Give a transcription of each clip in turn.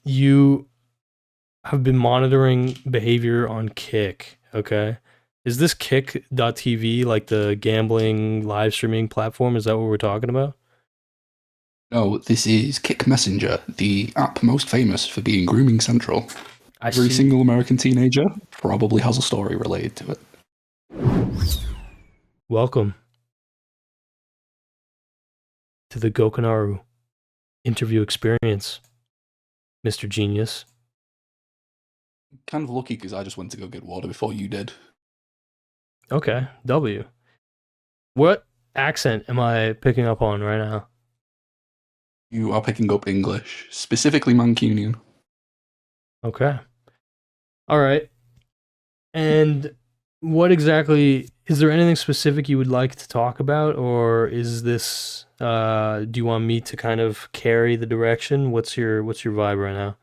you have been monitoring behavior on Kik, okay? Is this Kik.tv, like the gambling live streaming platform? Is that what we're talking about? No, this is Kik Messenger, the app most famous for being grooming central. I Every see. single American teenager probably has a story related to it. Welcome to the Gokanaru interview experience, Mr. Genius. Kind of lucky because I just went to go get water before you did. Okay, W. What accent am I picking up on right now? You are picking up English, specifically Mancunian. Okay. All right. And what exactly, is there anything specific you would like to talk about, or is this do you want me to kind of carry the direction? What's your vibe right now?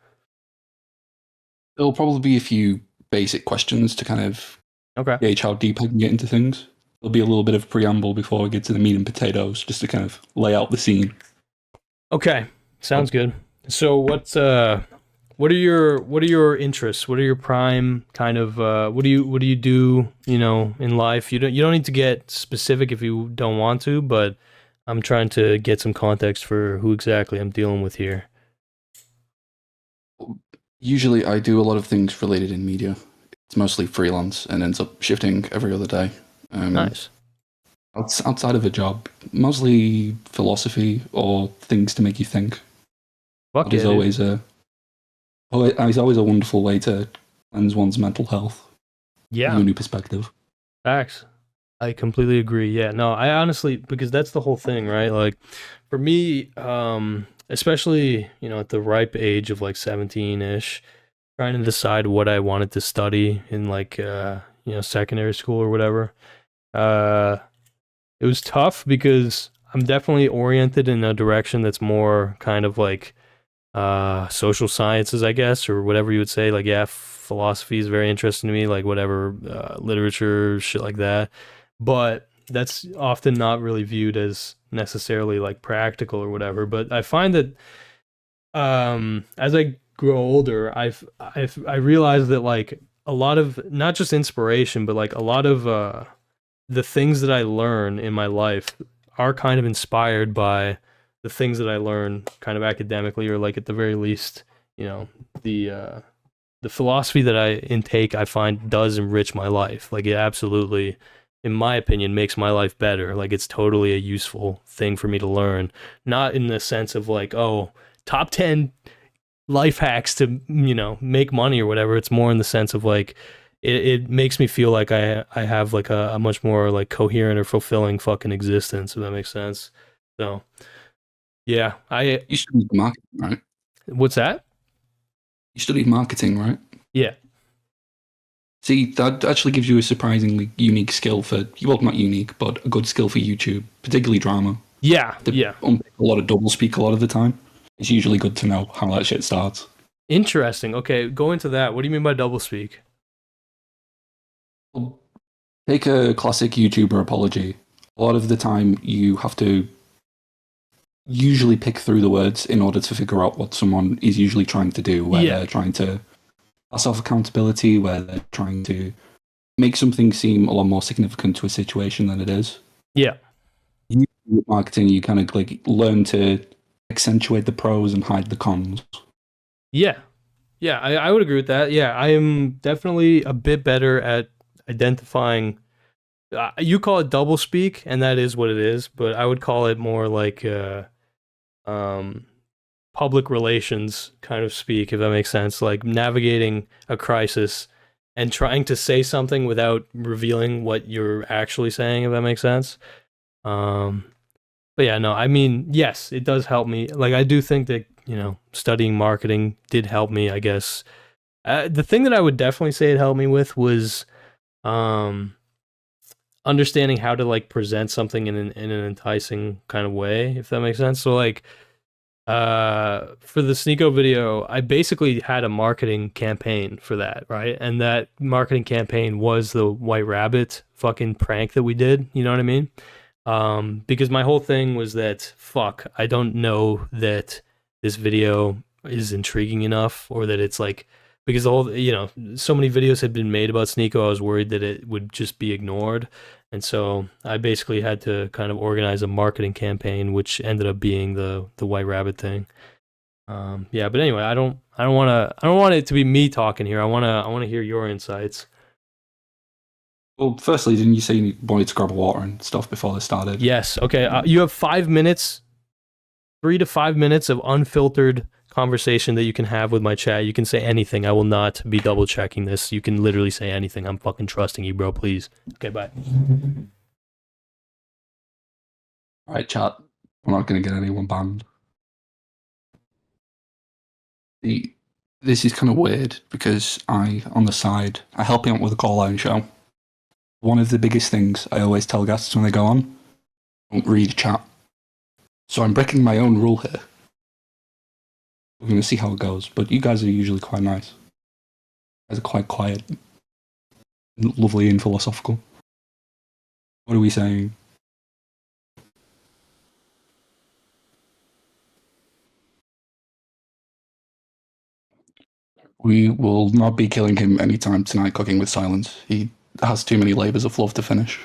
There'll probably be a few basic questions to kind of Okay. gauge how deep I can get into things. There'll be a little bit of preamble before we get to the meat and potatoes, just to kind of lay out the scene. Okay. Sounds good. So what are your interests? What are your prime kind of what do you do, in life? You don't need to get specific if you don't want to, but I'm trying to get some context for who exactly I'm dealing with here. Usually, I do a lot of things related in media. It's mostly freelance and ends up shifting every other day. Nice. Outside of a job, mostly philosophy or things to make you think. Fuck It is yeah, dude. always a wonderful way to cleanse one's mental health, give you Yeah, a new perspective. facts. I completely agree. Yeah, no, I honestly, because that's the whole thing, right? Like for me, especially, at the ripe age of like 17-ish, trying to decide what I wanted to study in like secondary school or whatever. Uh it was tough because I'm definitely oriented in a direction that's more kind of like social sciences, I guess, or whatever you would say. Like, yeah, philosophy is very interesting to me, like whatever, literature, shit like that. But that's often not really viewed as necessarily like practical or whatever. But I find that as I grow older, I realize that like a lot of not just inspiration, but like a lot of the things that I learn in my life are kind of inspired by the things that I learn kind of academically, or like at the very least, you know, the uh the philosophy that I intake, I find does enrich my life. Like it absolutely, in my opinion, makes my life better. Like it's totally a useful thing for me to learn. Not in the sense of like, oh, top 10 life hacks to, make money or whatever. It's more in the sense of like, it makes me feel like I have like a much more like coherent or fulfilling fucking existence, if that makes sense. So yeah, You studied marketing, right? what's that? You studied marketing, right? Yeah. See, that actually gives you a surprisingly unique skill for, well, not unique, but a good skill for YouTube, particularly drama. Yeah, To yeah. unpick a lot of double speak a lot of the time. It's usually good to know how that shit starts. Interesting. Okay, go into that. What do you mean by double speak? Well, take a classic YouTuber apology. A lot of the time, you have to usually pick through the words in order to figure out what someone is usually trying to do, where Yeah. they're trying to self accountability, where they're trying to make something seem a lot more significant to a situation than it is. Yeah. With marketing, you kind of like learn to accentuate the pros and hide the cons. Yeah. Yeah, I would agree with that. Yeah, I am definitely a bit better at identifying. You call it double speak, and that is what it is. But I would call it more like um, public relations kind of speak, if that makes sense. Like navigating a crisis and trying to say something without revealing what you're actually saying, if that makes sense. Um, but yeah, no, I mean, yes, it does help me. Like, I do think that, studying marketing did help me, I guess. The thing that I would definitely say it helped me with was um, understanding how to like present something in an enticing kind of way, if that makes sense. So like for the Sneeko video, I basically had a marketing campaign for that, right? And that marketing campaign was the White Rabbit fucking prank that we did. You know what I mean? Because my whole thing was that fuck, I don't know that this video is intriguing enough, or that it's like, because all so many videos had been made about Sneeko, I was worried that it would just be ignored. And so I basically had to kind of organize a marketing campaign, which ended up being the White Rabbit thing. Yeah, but anyway, I don't want it to be me talking here. I want to hear your insights. Well, firstly, didn't you say you wanted to grab water and stuff before this started? Yes. Okay. You have 5 minutes, 3 to 5 minutes of unfiltered conversation that you can have with my chat. You can say anything. I will not be double checking this. You can literally say anything. I'm fucking trusting you, bro. Please. Okay. Bye. All right, chat. I'm not going to get anyone banned. The, this is kind of weird because on the side, I help out with a call line show. One of the biggest things I always tell guests when they go on, don't read chat. So I'm breaking my own rule here. We're going to see how it goes, but you guys are usually quite nice. You guys are quite quiet, lovely and philosophical. What are we saying? We will not be killing him anytime tonight, cooking with silence. He has too many labours of love to finish.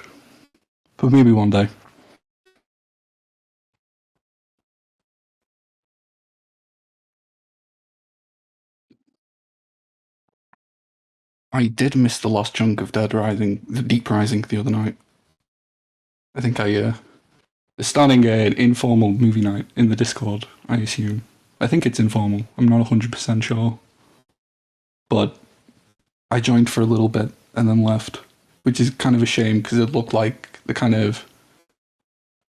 But maybe one day. I did miss the last chunk of Dead Rising, the Deep Rising, the other night. I think they're starting an informal movie night in the Discord, I assume. I think it's informal. I'm not 100% sure. But I joined for a little bit and then left, which is kind of a shame because it looked like the kind of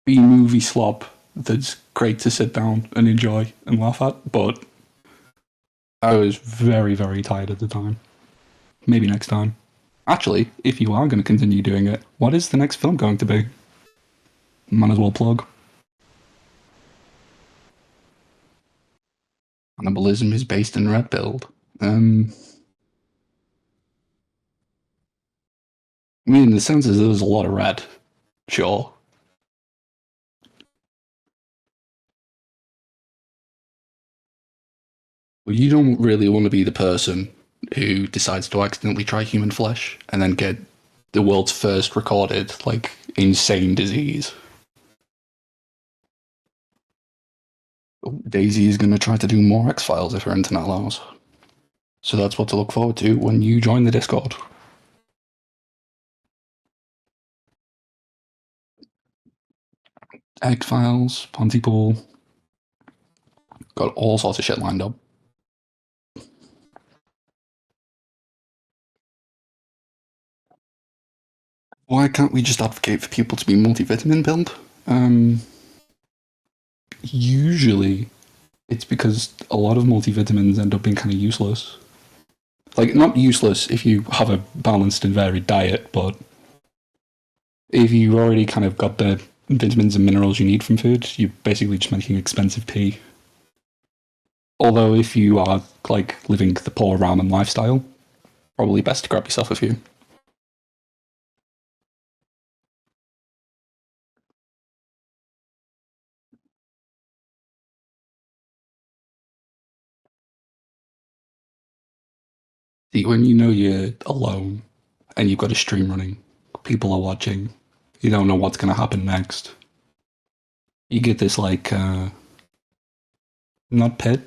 B-movie slop that's great to sit down and enjoy and laugh at, but I was very, very tired at the time. Maybe next time. Actually, if you are going to continue doing it, what is the next film going to be? Might as well plug. Cannibalism is based in Red Build. I mean, in the sense that there's a lot of red. Sure. But you don't really want to be the person who decides to accidentally try human flesh and then get the world's first recorded, like, insane disease. Daisy is going to try to do more X Files if her internet allows. So that's what to look forward to when you join the Discord. X Files, Pontypool, got all sorts of shit lined up. Why can't we just advocate for people to be multivitamin pilled? Usually, it's because a lot of multivitamins end up being kind of useless. Like, not useless if you have a balanced and varied diet, but if you already kind of got the vitamins and minerals you need from food, you're basically just making expensive pee. Although, if you are, like, living the poor ramen lifestyle, probably best to grab yourself a few. See, when you know you're alone and you've got a stream running, people are watching, you don't know what's going to happen next. You get this, like, not pit,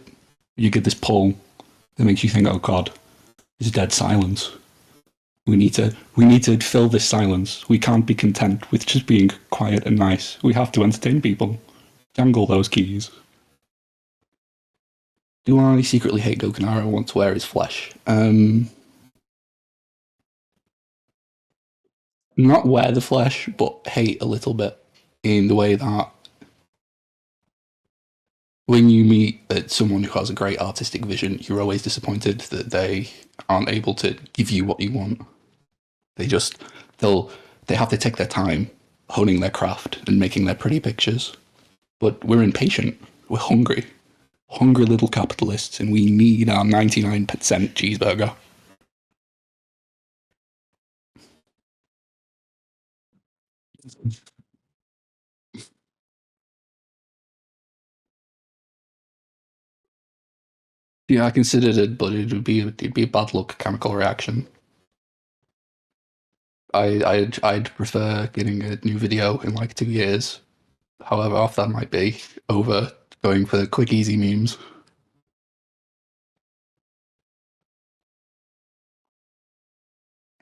you get this pull that makes you think, oh god, it's dead silence. We need to fill this silence. We can't be content with just being quiet and nice. We have to entertain people. Jangle those keys. Do I secretly hate Gokanaru and want to wear his flesh? Not wear the flesh, but hate a little bit in the way that when you meet someone who has a great artistic vision, you're always disappointed that they aren't able to give you what you want. They just they have to take their time honing their craft and making their pretty pictures. But we're impatient. We're hungry. Hungry little capitalists, and we need our 99% cheeseburger. Yeah, I considered it, but it'd be a bad luck chemical reaction. I'd prefer getting a new video in like 2 years, however off that might be, over going for quick easy memes.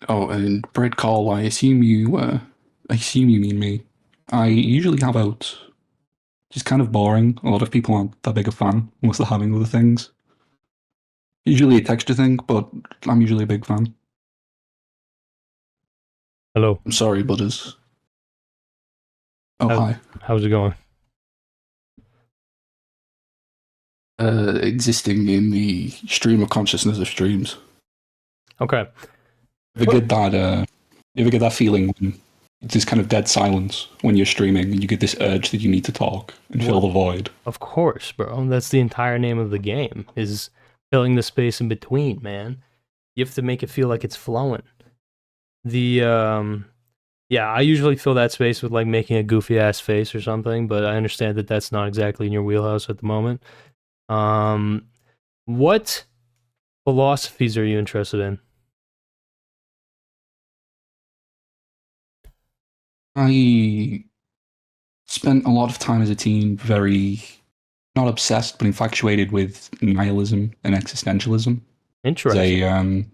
Oh, and Brett Call, I assume you mean me. I usually have out just kind of boring. A lot of people aren't that big a fan unless they're having other things. Usually a texture thing, but I'm usually a big fan. Hello. I'm sorry, Butters. Oh, How, hi. how's it going? Existing in the stream of consciousness of streams. Okay. You ever What? get that? You ever get that feeling when it's this kind of dead silence when you're streaming, and you get this urge that you need to talk and fill What? the void? Of course, bro. That's the entire name of the game is filling the space in between, man. You have to make it feel like it's flowing. The Yeah, I usually fill that space with like making a goofy ass face or something, but I understand that that's not exactly in your wheelhouse at the moment. Um what philosophies are you interested in? I spent a lot of time as a teen very not obsessed but infatuated with nihilism and existentialism. It's Interesting.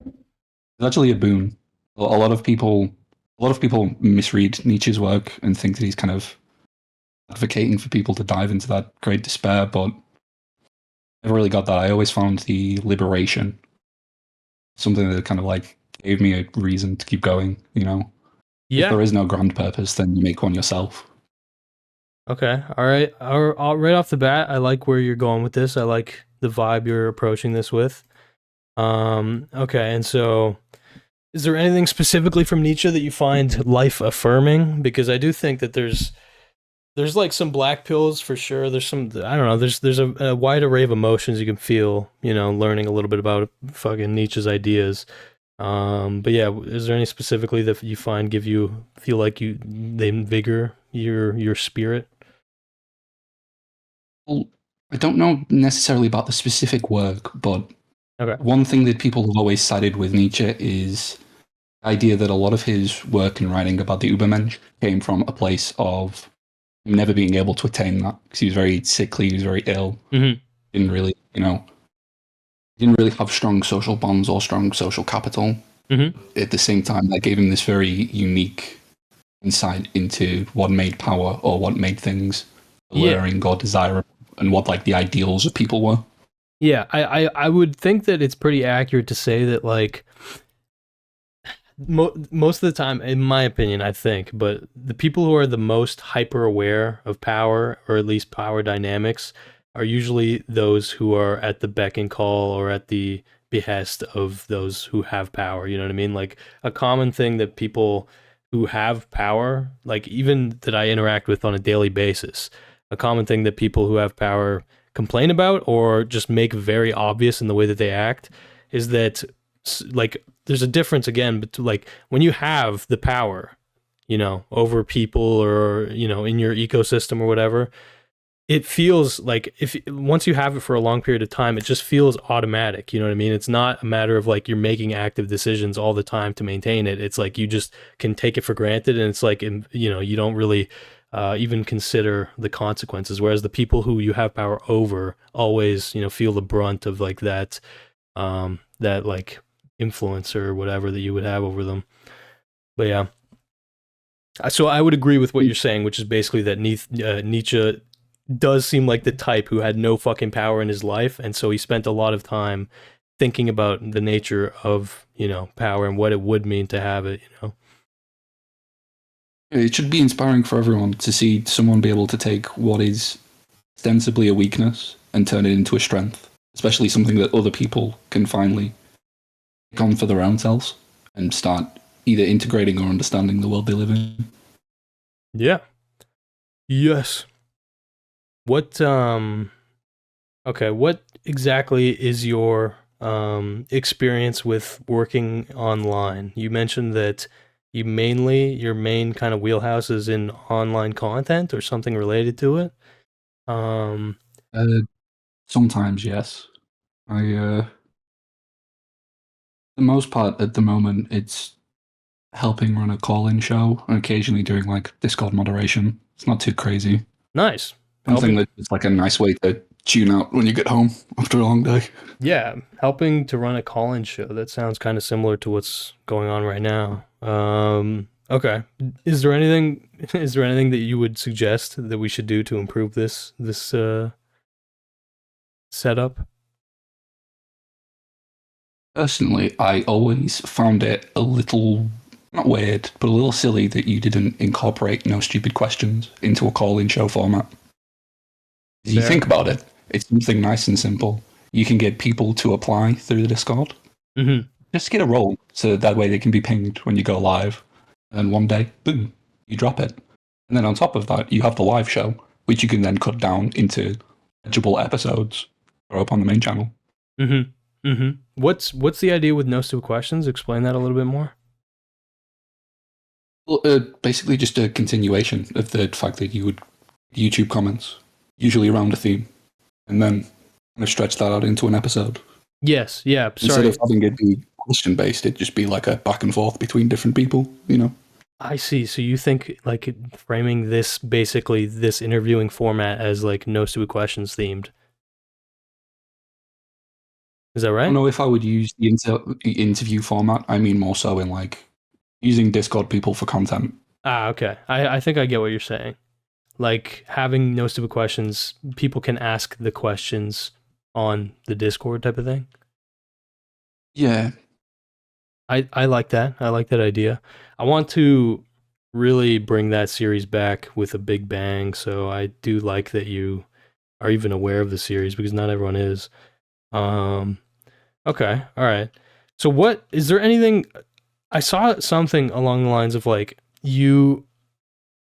it's actually a boon. A lot of people misread Nietzsche's work and think that he's kind of advocating for people to dive into that great despair, but I never really got that. I always found the liberation something that kind of like gave me a reason to keep going. If Yeah. there is no grand purpose, then you make one yourself. Okay. All right. Right off the bat, I like where you're going with this. I like the vibe you're approaching this with. Okay, and so is there anything specifically from Nietzsche that you find life affirming? Because I do think that there's like some black pills for sure. There's some I don't know. There's a wide array of emotions you can feel. Learning a little bit about fucking Nietzsche's ideas. But yeah, is there any specifically that you find give you feel like they invigor your spirit? Well, I don't know necessarily about the specific work, but Okay. one thing that people have always cited with Nietzsche is the idea that a lot of his work and writing about the Übermensch came from a place of him never being able to attain that because he was very sickly, he was very ill, Mm-hmm. didn't really, didn't really have strong social bonds or strong social capital. Mm-hmm. At the same time, that gave him this very unique insight into what made power or what made things Yeah. alluring or desirable and what like the ideals of people were. Yeah, I would think that it's pretty accurate to say that like most of the time, in my opinion, I think, but the people who are the most hyper aware of power, or at least power dynamics, are usually those who are at the beck and call or at the behest of those who have power. You know what I mean? Like a common thing that people who have power, like even that I interact with on a daily basis, a common thing that people who have power complain about or just make very obvious in the way that they act is that like there's a difference again but like when you have the power over people or in your ecosystem or whatever, it feels like if once you have it for a long period of time, it just feels automatic. You know what I mean? It's not a matter of like you're making active decisions all the time to maintain it. It's like you just can take it for granted, and it's like you don't really even consider the consequences. Whereas the people who you have power over always feel the brunt of like that like influence or whatever that you would have over them. But yeah, so I would agree with what you're saying, which is basically that Nietzsche does seem like the type who had no fucking power in his life, and so he spent a lot of time thinking about the nature of power and what it would mean to have it. It should be inspiring for everyone to see someone be able to take what is ostensibly a weakness and turn it into a strength, especially something that other people can finally take on for their own selves and start either integrating or understanding the world they live in. Yeah. Yes. What okay, what exactly is your experience with working online? You mentioned that your main kind of wheelhouse is in online content or something related to it. Um Uh, Sometimes, yes. I, the most part at the moment, it's helping run a call-in show and occasionally doing like Discord moderation. It's not too crazy. Nice. Something Helping, that's like a nice way to tune out when you get home after a long day. yeah, helping to run a call-in show. That sounds kind of similar to what's going on right now. Okay. Is there anything is there anything that you would suggest that we should do to improve this setup? Personally, I always found it a little, not weird, but a little silly that you didn't incorporate no stupid questions into a call-in show format. If you think Fair. about it, it's something nice and simple. You can get people to apply through the Discord. Mm-hmm. Just get a role so that way they can be pinged when you go live. And one day, boom, you drop it. And then on top of that, you have the live show, which you can then cut down into legible episodes or up on the main channel. Mm-hmm. Mm-hmm. What's the idea with no stupid questions? Explain that a little bit more. Well, basically just a continuation of the fact that you would YouTube comments, usually around a theme, and then kind of stretch that out into an episode. Yes, yeah, Instead sorry. of having it be question based, it'd just be like a back and forth between different people, you know? I see. So you think like framing this basically this interviewing format as like no stupid questions themed. Is that I don't right? know if I would use the interview format. I mean more so in like using Discord people for content. Ah, okay. I think I get what you're saying. Like having no stupid questions, people can ask the questions on the Discord type of thing. Yeah. I like that. I like that idea. I want to really bring that series back with a big bang. So I do like that you are even aware of the series because not everyone is. Um, okay, all right. So what is there anything I saw something along the lines of like you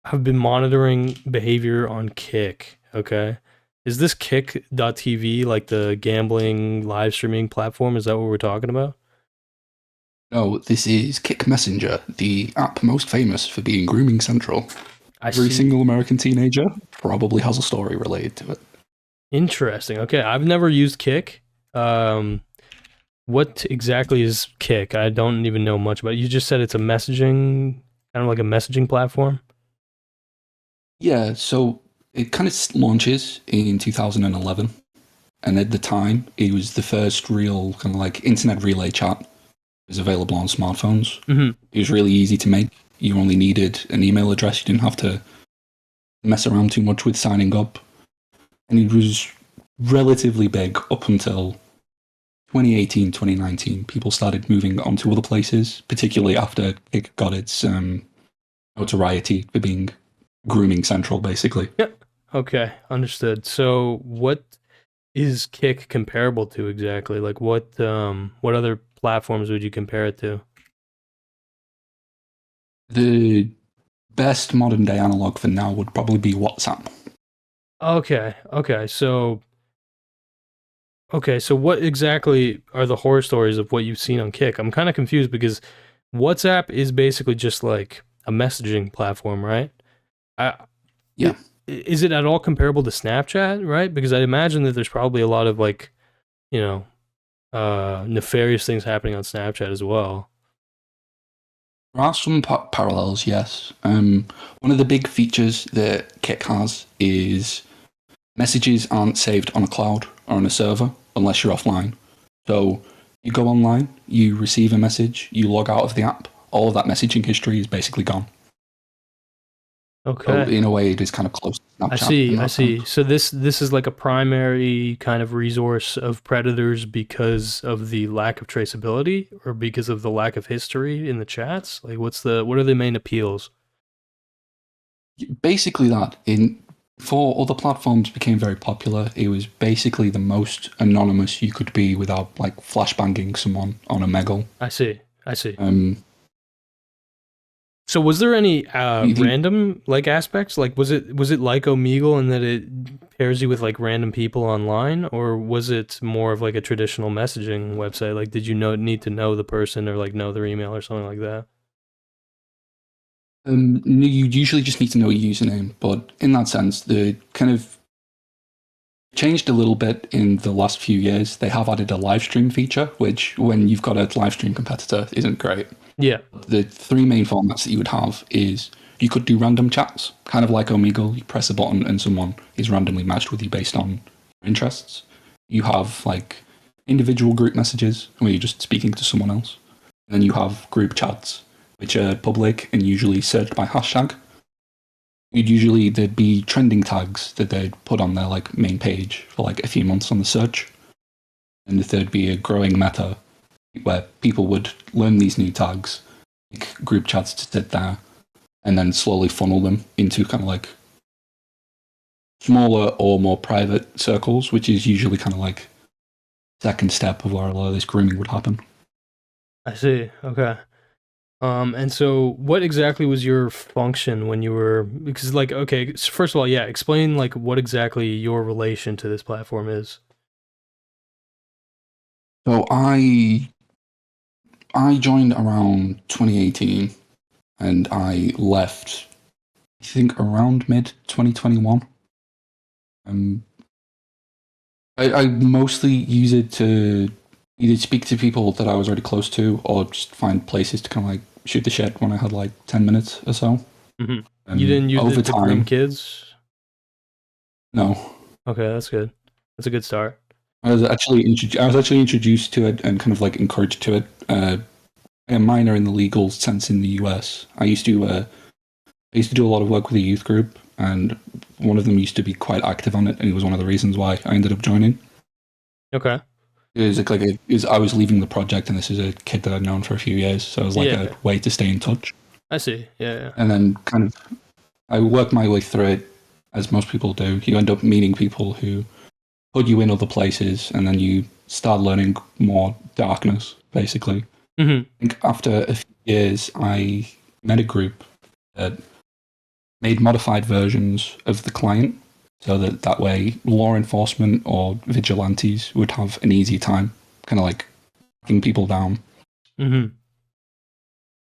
have been monitoring behavior on Kik, okay? Is this Kik.tv like the gambling live streaming platform? Is that what we're talking about? No, this is Kik Messenger, the app most famous for being grooming central. I Every see. single American teenager probably has a story related to it. Interesting. Okay, I've never used Kik. Um, what exactly is Kik? I don't even know much about it. You just said it's a messaging, kind of like a messaging platform. Yeah, so it kind of launches in 2011, and at the time, it was the first real kind of like internet relay chat was available on smartphones. Mm-hmm. It was really easy to make. You only needed an email address. You didn't have to mess around too much with signing up, and it was relatively big up until 2018, 2019. People started moving on to other places, particularly after it got its notoriety for being grooming central, basically. Yep. Okay, understood. So, what is Kik comparable to exactly? Like, what other platforms would you compare it to? The best modern day analog for now would probably be WhatsApp. Okay, okay, so what exactly are the horror stories of what you've seen on Kik? I'm kind of confused because WhatsApp is basically just like a messaging platform, right? I, Yeah. is it at all comparable to Snapchat, right? Because I imagine that there's probably a lot of like, you know, nefarious things happening on Snapchat as well. There are some parallels, yes. One of the big features that Kik has is messages aren't saved on a cloud or on a server unless you're offline. So you go online, you receive a message, you log out of the app, all of that messaging history is basically gone. So Okay. in a way, it is kind of close to I Snapchat see, in I that sense. see. So this is like a primary kind of resource of predators because of the lack of traceability or because of the lack of history in the chats? Like what are the main appeals? Basically, that in before other platforms became very popular, it was basically the most anonymous you could be without like flashbanging someone on a Megal. I see. I see. Um, So was there any the random like aspects? Like was it like Omegle in that it pairs you with like random people online, or was it more of like a traditional messaging website? Like did you need to know the person or like know their email or something like that? you usually just need to know your username, but in that sense, the kind of Changed a little bit in the last few years. They have added a live stream feature, which, when you've got a live stream competitor, isn't great. Yeah. The three main formats that you would have is you could do random chats, kind of like Omegle. You press a button and someone is randomly matched with you based on your interests. You have like individual group messages where you're just speaking to someone else. And then you have group chats, which are public and usually searched by hashtag. There'd be trending tags that they'd put on their like main page for like a few months on the search. And there'd be a growing meta where people would learn these new tags, make group chats to sit there, and then slowly funnel them into kind of like smaller or more private circles, which is usually kind of like second step of where a lot of this grooming would happen. I see. Okay. And so what exactly was your function when you were, because like, okay, first of all, yeah, explain like what exactly your relation to this platform is. So I joined around 2018 and I left, I think, around mid 2021. I mostly use it to either speak to people that I was already close to or just find places to kind of like shoot the shit when I had like 10 minutes or so. Mm-hmm. You didn't use over it to groom time, kids? no. Okay, that's good. That's a good start. I was actually introduced to it and kind of like encouraged to it. A minor in the legal sense in the US. I used to do a lot of work with a youth group, and one of them used to be quite active on it, and it was one of the reasons why I ended up joining. Okay. I was leaving the project, and this is a kid that I'd known for a few years, so it was like a way to stay in touch. I see. Yeah. And then kind of, I worked my way through it, as most people do. You end up meeting people who put you in other places, and then you start learning more darkness, basically. Mm-hmm. I think after a few years, I met a group that made modified versions of the client so that way law enforcement or vigilantes would have an easy time kind of like tracking people down. Mm-hmm.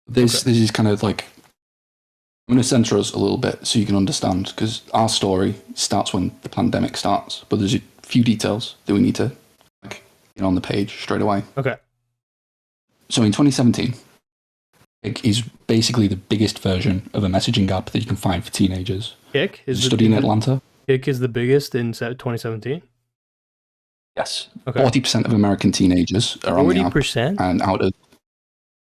This is kind of like, I'm going to censor us a little bit so you can understand, because our story starts when the pandemic starts, but there's a few details that we need to like get on the page straight away. Okay. So in 2017, Kik is basically the biggest version of a messaging app that you can find for teenagers. Kik is studying in Atlanta. Kik is the biggest in 2017? Yes. Okay. 40% of American teenagers are on the app. 40%? And out of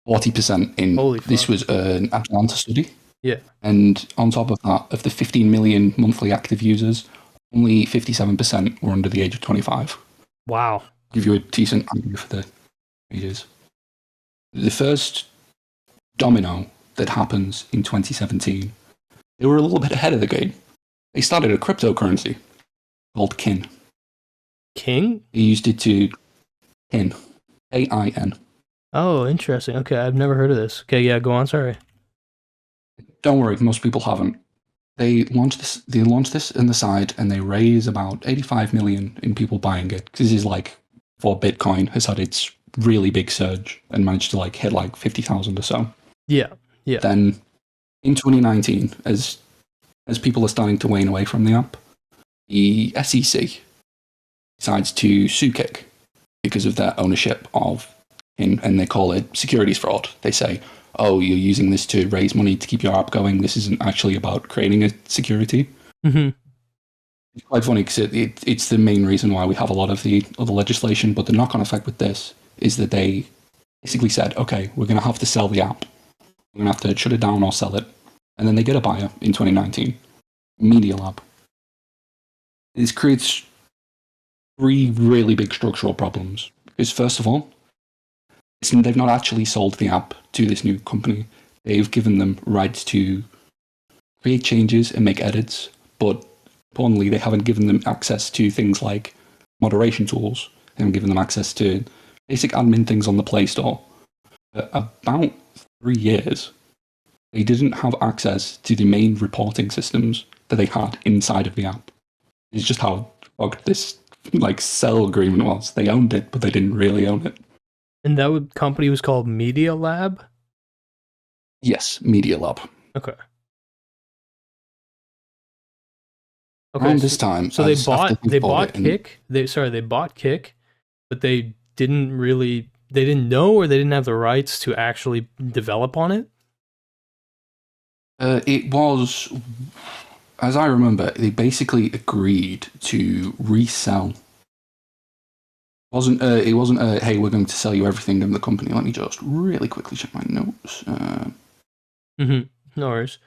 40% in... Holy fuck. This was an Atlanta study. Yeah. And on top of that, of the 15 million monthly active users, only 57% were under the age of 25. Wow. Give you a decent idea for the ages. The first domino that happens in 2017, they were a little bit ahead of the game. They started a cryptocurrency called Kin. King? They used it to Kin. AIN. Oh, interesting. Okay, I've never heard of this. Okay, yeah, go on, sorry. Don't worry, most people haven't. They launched this in the side, and they raise about 85 million in people buying it. This is like before Bitcoin has had its really big surge and managed to like hit like 50,000 or so. Yeah. Then in 2019, as people are starting to wane away from the app, the SEC decides to sue Kik because of their ownership of Kin, and they call it securities fraud. They say, oh, you're using this to raise money to keep your app going. This isn't actually about creating a security. Mm-hmm. It's quite funny because it's the main reason why we have a lot of the other legislation, but the knock-on effect with this is that they basically said, okay, we're going to have to sell the app. We're going to have to shut it down or sell it. And then they get a buyer in 2019, Media Lab. This creates three really big structural problems. Because first of all, they've not actually sold the app to this new company. They've given them rights to create changes and make edits, but importantly, they haven't given them access to things like moderation tools. They haven't given them access to basic admin things on the Play Store. For about 3 years, they didn't have access to the main reporting systems that they had inside of the app. It's just how fucked this like sell agreement was. They owned it, but they didn't really own it. And that company was called Media Lab? Yes, Media Lab. Okay. Okay, Around this time, so as after they've they bought bought it, and Kick. They bought Kick, but they didn't know, or they didn't have the rights to actually develop on it. it was, as I remember, they basically agreed to resell. It wasn't a hey, we're going to sell you everything in the company. Let me just really quickly check my notes. Mm-hmm. No worries.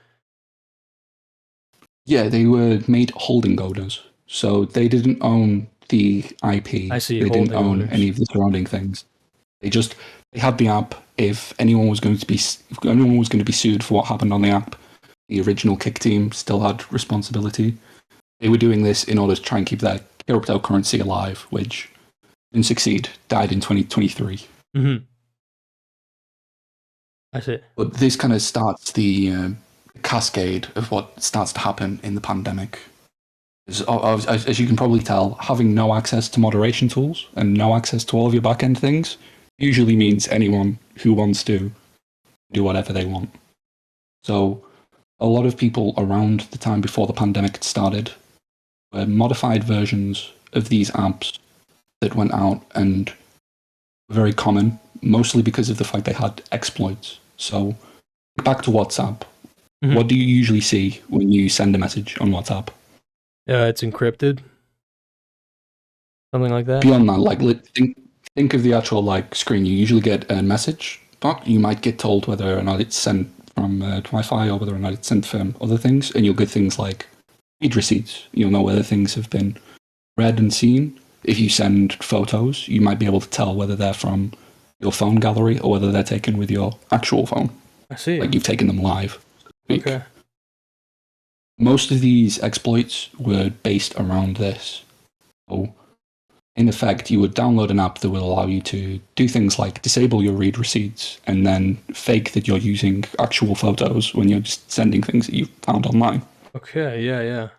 Yeah, they were made holding owners, so they didn't own the IP. I see. They didn't Holding own any owners. of the surrounding things. They had the app. If anyone was going to be if anyone was going to be sued for what happened on the app, the original Kick team still had responsibility. They were doing this in order to try and keep their cryptocurrency alive, which didn't succeed. Died in 2023. Mm-hmm. I see. But this kind of starts the cascade of what starts to happen in the pandemic. As you can probably tell, having no access to moderation tools and no access to all of your backend things usually means anyone who wants to do whatever they want. So, a lot of people around the time before the pandemic started were modified versions of these apps that went out and were very common, mostly because of the fact they had exploits. So, back to WhatsApp. Mm-hmm. What do you usually see when you send a message on WhatsApp? It's encrypted, something like that. Beyond that, like think of the actual like screen. You usually get a message, but you might get told whether or not it's sent from Wi-Fi or whether or not it's sent from other things, and you'll get things like read receipts. You'll know whether things have been read and seen. If you send photos, you might be able to tell whether they're from your phone gallery or whether they're taken with your actual phone. I see. Like you've taken them live. Okay. Most of these exploits were based around this. So, in effect, you would download an app that will allow you to do things like disable your read receipts and then fake that you're using actual photos when you're just sending things that you've found online. Okay. Yeah. Yeah.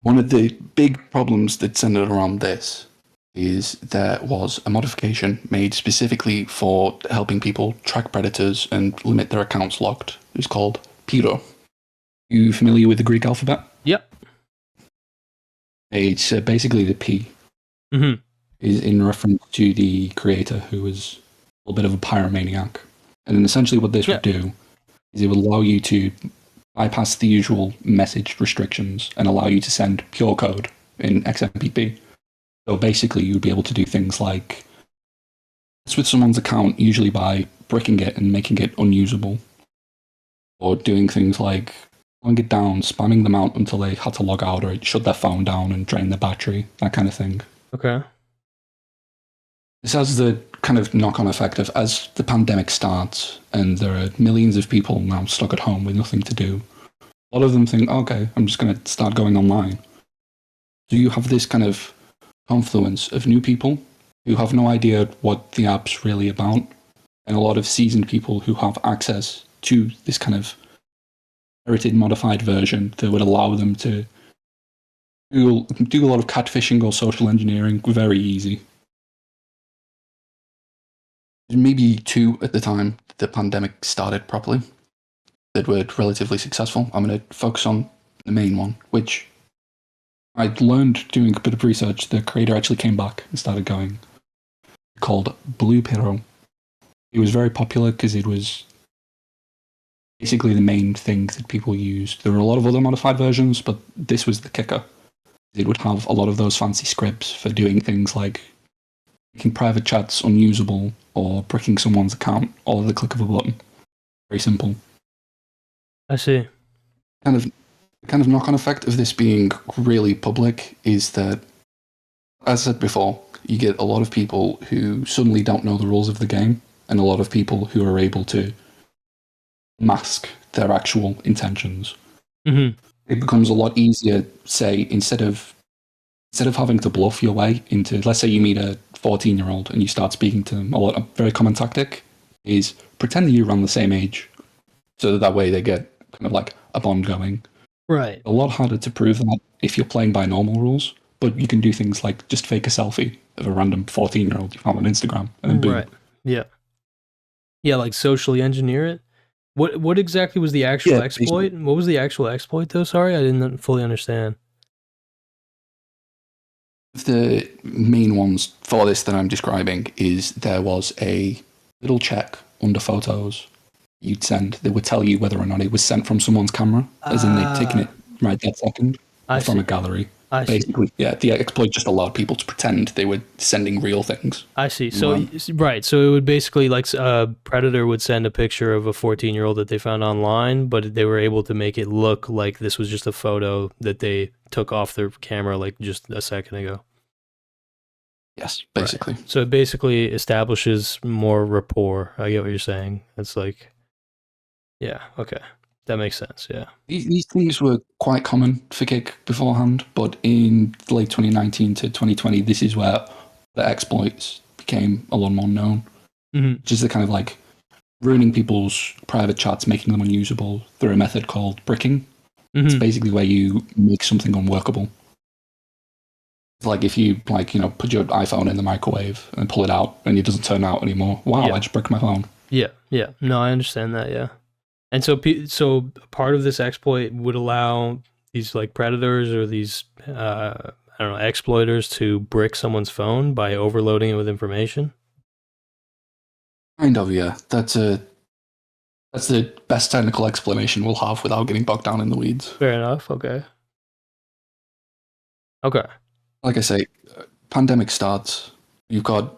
One of the big problems that centered around this is there was a modification made specifically for helping people track predators and limit their accounts locked. It was called Piro. You familiar with the Greek alphabet? Yep. It's basically the P Mm-hmm. is in reference to the creator, who was a little bit of a pyromaniac. And then essentially what this would do is it would allow you to bypass the usual message restrictions and allow you to send pure code in XMPP. So basically you'd be able to do things like mess with someone's account, usually by bricking it and making it unusable, or doing things like slowing it down, spamming them out until they had to log out or shut their phone down and drain their battery, that kind of thing. Okay. This has the kind of knock-on effect of, as the pandemic starts and there are millions of people now stuck at home with nothing to do, a lot of them think, okay, I'm just going to start going online. So you have this kind of confluence of new people who have no idea what the app's really about, and a lot of seasoned people who have access to this kind of inherited modified version that would allow them to do a lot of catfishing or social engineering very easy. Maybe two at the time the pandemic started properly that were relatively successful. I'm going to focus on the main one, which I learned doing a bit of research. The creator actually came back and started going, called Blue Piro. It was very popular because it was basically the main thing that people used. There were a lot of other modified versions, but this was the kicker. It would have a lot of those fancy scripts for doing things like making private chats unusable or bricking someone's account all at the click of a button. Very simple. I see. The kind of knock-on effect of this being really public is that, as I said before, you get a lot of people who suddenly don't know the rules of the game, and a lot of people who are able to mask their actual intentions. Mm-hmm. It becomes a lot easier, say, instead of having to bluff your way into, let's say you meet a 14-year-old and you start speaking to them, a very common tactic is pretend that you're around the same age, so that way they get kind of like a bond going. Right. A lot harder to prove that if you're playing by normal rules, but you can do things like just fake a selfie of a random 14-year-old you found on Instagram and then boom. Right. Yeah. Yeah, like socially engineer it. What exactly was the actual Yeah, basically. exploit? What was the actual exploit though? Sorry, I didn't fully understand. The main ones for this that I'm describing is there was a little check under photos you'd send that would tell you whether or not it was sent from someone's camera, as in they'd taken it Ah, right that second, I or from a see. gallery. I see. Basically, yeah, the exploit just allowed people to pretend they were sending real things. I see. You So right, so it would basically like a predator would send a picture of a 14-year-old that they found online, but they were able to make it look like this was just a photo that they took off their camera like just a second ago. yes, Right. basically. So it basically establishes more rapport. I get what you're saying. It's like, yeah, okay. That makes sense. Yeah. These things were quite common for Kik beforehand, but in late 2019 to 2020, this is where the exploits became a lot more known. Mm-hmm. Which is the kind of like ruining people's private chats, making them unusable through a method called bricking. It's Mm-hmm. basically where you make something unworkable. It's like if you put your iPhone in the microwave and pull it out and it doesn't turn out anymore. Wow, Yeah. I just bricked my phone. Yeah. Yeah. No, I understand that. Yeah. And so, so part of this exploit would allow these like predators or these I don't know exploiters to brick someone's phone by overloading it with information. Kind of, yeah. That's the best technical explanation we'll have without getting bogged down in the weeds. Fair enough. Okay. Okay. Like I say, pandemic starts. You've got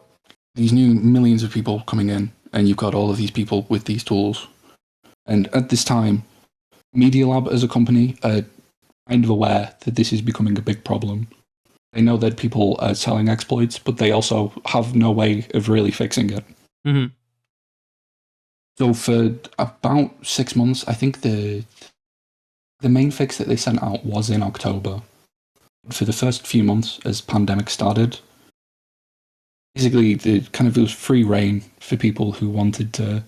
these new millions of people coming in, and you've got all of these people with these tools. And at this time, Media Lab as a company are kind of aware that this is becoming a big problem. They know that people are selling exploits, but they also have no way of really fixing it. Mm-hmm. So for about 6 months, I think the main fix that they sent out was in October. For the first few months, as pandemic started, basically the kind of it was free reign for people who wanted to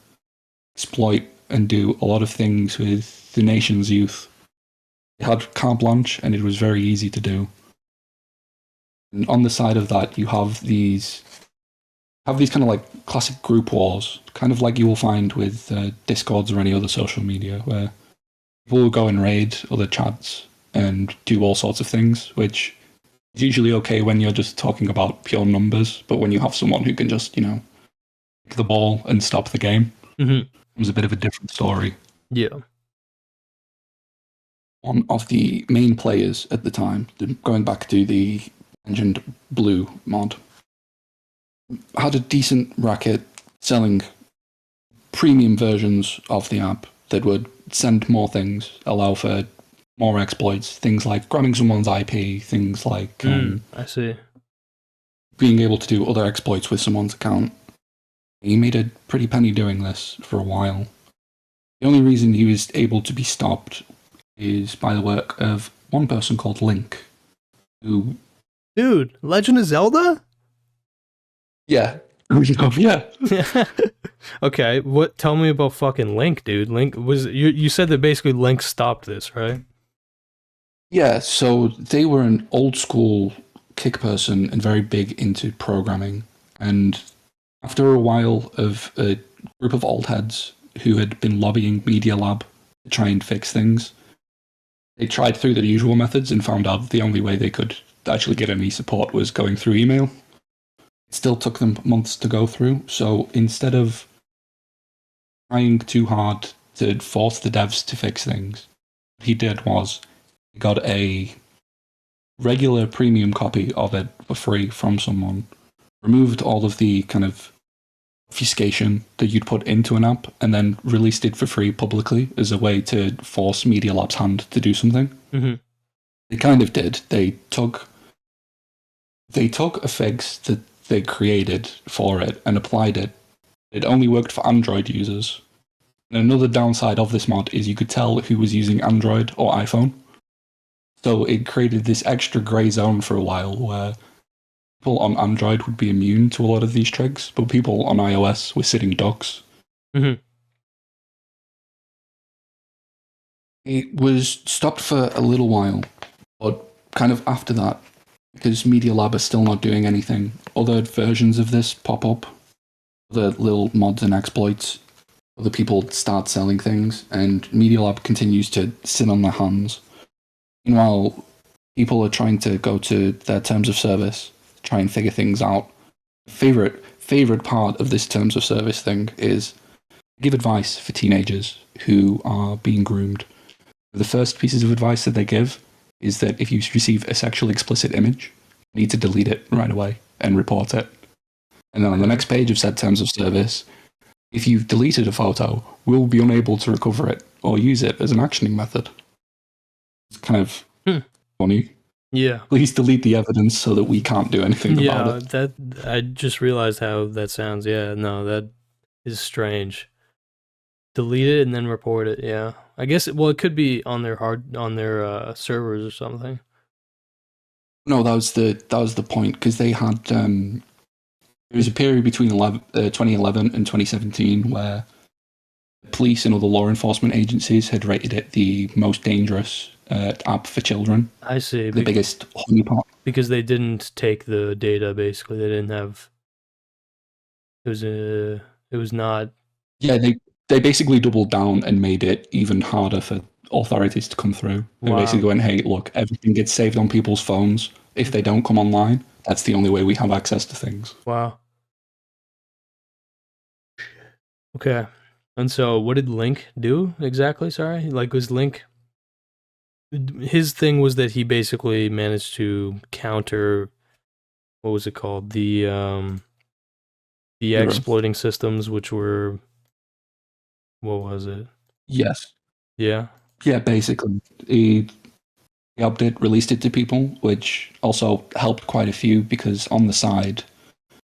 exploit and do a lot of things with the nation's youth. They had carte blanche, and it was very easy to do. And on the side of that, you have these kind of like classic group wars, kind of like you will find with Discords or any other social media, where people will go and raid other chats and do all sorts of things, which is usually okay when you're just talking about pure numbers, but when you have someone who can just, kick the ball and stop the game, Mm-hmm. it was a bit of a different story. Yeah. One of the main players at the time, going back to the mentioned Blue mod, had a decent racket selling premium versions of the app that would send more things, allow for more exploits, things like grabbing someone's IP, things like I see. being able to do other exploits with someone's account. He made a pretty penny doing this for a while. The only reason he was able to be stopped is by the work of one person called Link, who, Dude, Legend of Zelda? yeah, yeah, Okay, what tell me about fucking Link, dude. Link was you said that basically Link stopped this, right? yeah. So they were an old school kick person and very big into programming. And after a while of a group of old heads who had been lobbying Media Lab to try and fix things, they tried through the usual methods and found out the only way they could actually get any support was going through email. It still took them months to go through. So instead of trying too hard to force the devs to fix things, what he did was he got a regular premium copy of it for free from someone, removed all of the kind of obfuscation that you'd put into an app, and then released it for free publicly as a way to force Media Lab's hand to do something. Mm-hmm. They kind of did. They took a fix that they created for it and applied it. It only worked for Android users. And another downside of this mod is you could tell who was using Android or iPhone. So it created this extra grey zone for a while where people on Android would be immune to a lot of these tricks, but people on iOS were sitting ducks. Mm-hmm. It was stopped for a little while, but kind of after that, because Media Lab is still not doing anything, other versions of this pop up, other little mods and exploits. other people start selling things, and Media Lab continues to sit on their hands. Meanwhile, people are trying to go to their terms of service, try and figure things out. Favorite part of this terms of service thing is give advice for teenagers who are being groomed. The first pieces of advice that they give is that if you receive a sexually explicit image, you need to delete it right away and report it. And then on the next page of said terms of service, if you've deleted a photo, we'll be unable to recover it or use it as an actioning method. It's kind of funny. Yeah. Please delete the evidence so that we can't do anything about Yeah, it. that I just realized how that sounds. Yeah, no, that is strange. Delete it and then report it. Yeah, I guess. Well, it could be on their servers or something. No, that was the point, because they had there was a period between 2011 and 2017 where police and other law enforcement agencies had rated it the most dangerous app for children. I see. The biggest honeypot. Because they didn't take the data. Basically, they didn't have. It was not. Yeah, they basically doubled down and made it even harder for authorities to come through. They Wow. basically went, hey, look, everything gets saved on people's phones. If they don't come online, that's the only way we have access to things. Wow. Okay. And so, what did Link do exactly? Sorry, like was Link. His thing was that he basically managed to counter. What was it called? The exploiting systems, which were. What was it? Yes. Yeah. Yeah, basically. He update released it to people, which also helped quite a few, because on the side,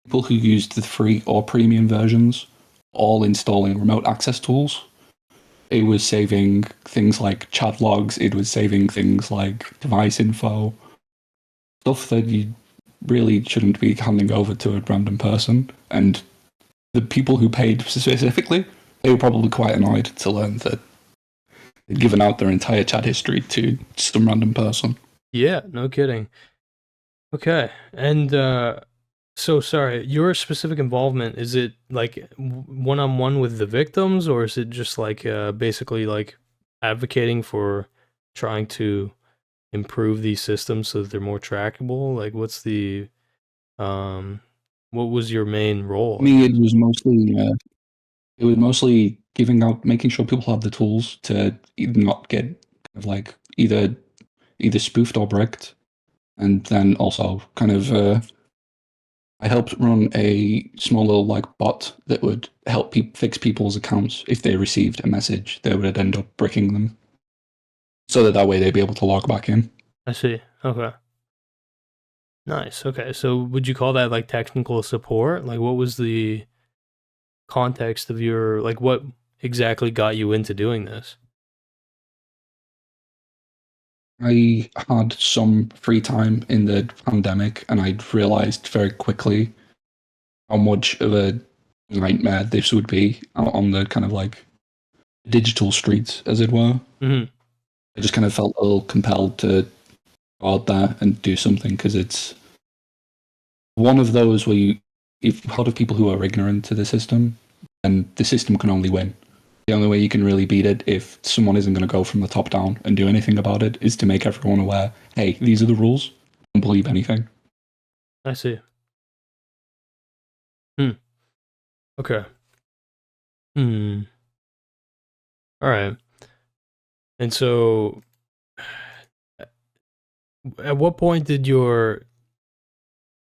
people who used the free or premium versions all installing remote access tools. It was saving things like chat logs, it was saving things like device info, stuff that you really shouldn't be handing over to a random person. And the people who paid specifically, they were probably quite annoyed to learn that they'd given out their entire chat history to some random person. Yeah, no kidding. Okay. And so sorry, your specific involvement, is it like one-on-one with the victims, or is it just like basically like advocating for trying to improve these systems so that they're more trackable? Like what was your main role? For me, it was mostly giving out, making sure people have the tools to not get kind of like either spoofed or bricked, and then also kind of I helped run a small little like bot that would help fix people's accounts if they received a message that would end up bricking them, so that way they'd be able to log back in. I see. Okay. Nice. Okay. So would you call that like technical support? Like what was the context of your, like what exactly got you into doing this? I had some free time in the pandemic, and I'd realized very quickly how much of a nightmare this would be out on the kind of like digital streets, as it were. Mm-hmm. I just kind of felt a little compelled to go out there and do something, because it's one of those where if a lot of people who are ignorant to the system, then the system can only win. The only way you can really beat it, if someone isn't going to go from the top down and do anything about it, is to make everyone aware, hey, these are the rules. Don't believe anything. I see. Hmm. Okay. Hmm. All right. And so, at what point did your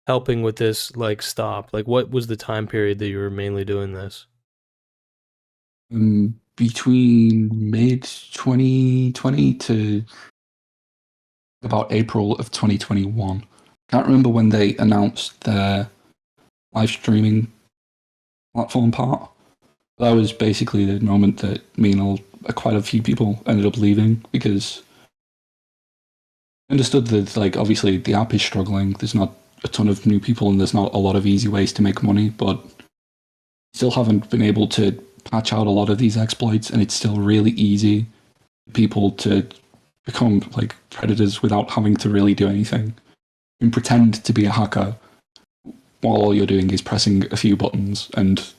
helping with this like stop? Like, what was the time period that you were mainly doing this? Between mid 2020 to about April of 2021. Can't remember when they announced their live streaming platform part. That was basically the moment that me and quite a few people ended up leaving, because I understood that, like, obviously the app is struggling. There's not a ton of new people, and there's not a lot of easy ways to make money, but still haven't been able to patch out a lot of these exploits, and it's still really easy for people to become like predators without having to really do anything. You can pretend to be a hacker while all you're doing is pressing a few buttons and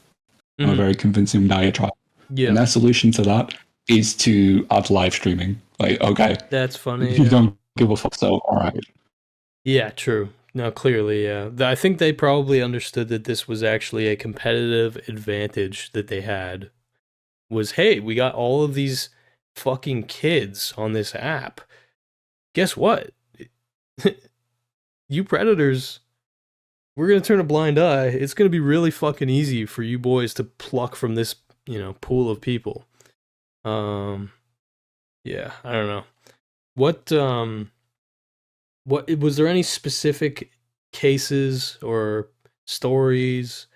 a very convincing diatribe. And Yeah, their solution to that is to add live streaming. Like, okay, that's funny. you Yeah. don't give a fuck, so all right. Yeah, true. No, clearly, yeah. I think they probably understood that this was actually a competitive advantage that they had. Was, hey, we got all of these fucking kids on this app. Guess what? You predators, we're gonna turn a blind eye. It's gonna be really fucking easy for you boys to pluck from this, pool of people. Um, yeah, I don't know. What what was there any specific cases or stories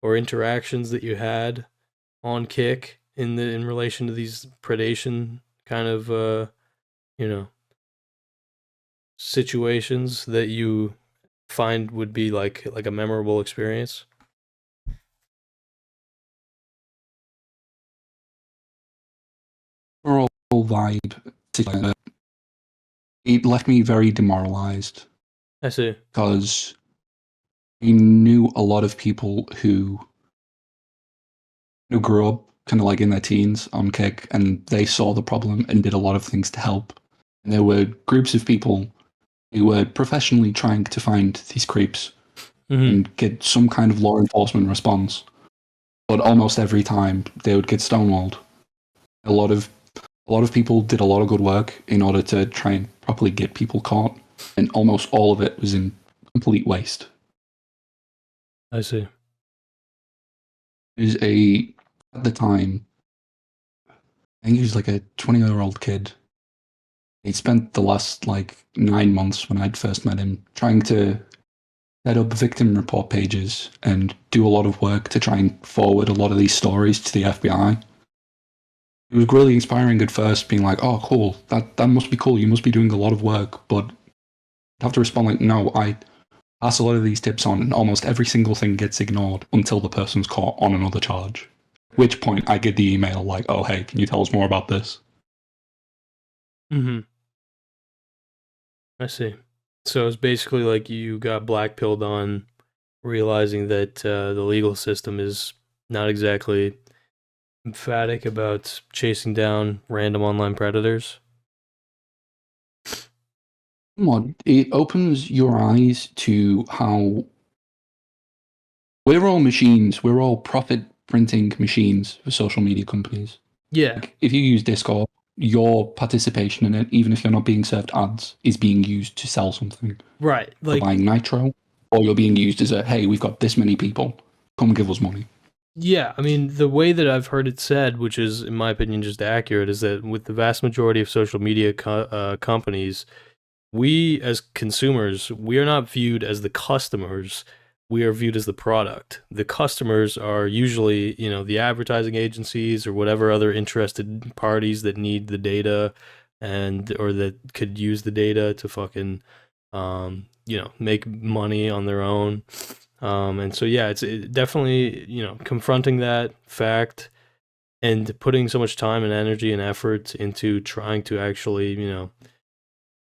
or interactions that you had on Kick in relation to these predation kind of you know situations that you find would be like a memorable experience? Overall vibe, it left me very demoralized I see. because I knew a lot of people who grew up kind of like in their teens on Kick, and they saw the problem and did a lot of things to help. And there were groups of people who were professionally trying to find these creeps Mm-hmm. and get some kind of law enforcement response. But almost every time they would get stonewalled. A lot of people did a lot of good work in order to try and properly get people caught, and almost all of it was in complete waste. I see. There's a at the time, I think he was like a 20-year-old kid. He spent the last like 9 months when I'd first met him trying to set up victim report pages and do a lot of work to try and forward a lot of these stories to the FBI. It was really inspiring at first, being like, "Oh, cool! That must be cool. You must be doing a lot of work." But I'd have to respond like, "No, I pass a lot of these tips on, and almost every single thing gets ignored until the person's caught on another charge. At which point, I get the email like, "Oh, hey, can you tell us more about this?" Mm-hmm. I see. So it's basically like you got blackpilled on realizing that the legal system is not exactly emphatic about chasing down random online predators. It opens your eyes to how we're all machines. We're all profit printing machines for social media companies. Yeah, Like, if you use Discord, your participation in it, even if you're not being served ads, is being used to sell something. right. For Like, buying nitro, or you're being used as a, hey, we've got this many people, come give us money. yeah, I mean, the way that I've heard it said, which is, in my opinion, just accurate, is that with the vast majority of social media companies, we as consumers, we are not viewed as the customers. We are viewed as the product. The customers are usually, the advertising agencies or whatever other interested parties that need the data and or that could use the data to fucking make money on their own. And so yeah, it's definitely, confronting that fact and putting so much time and energy and effort into trying to actually,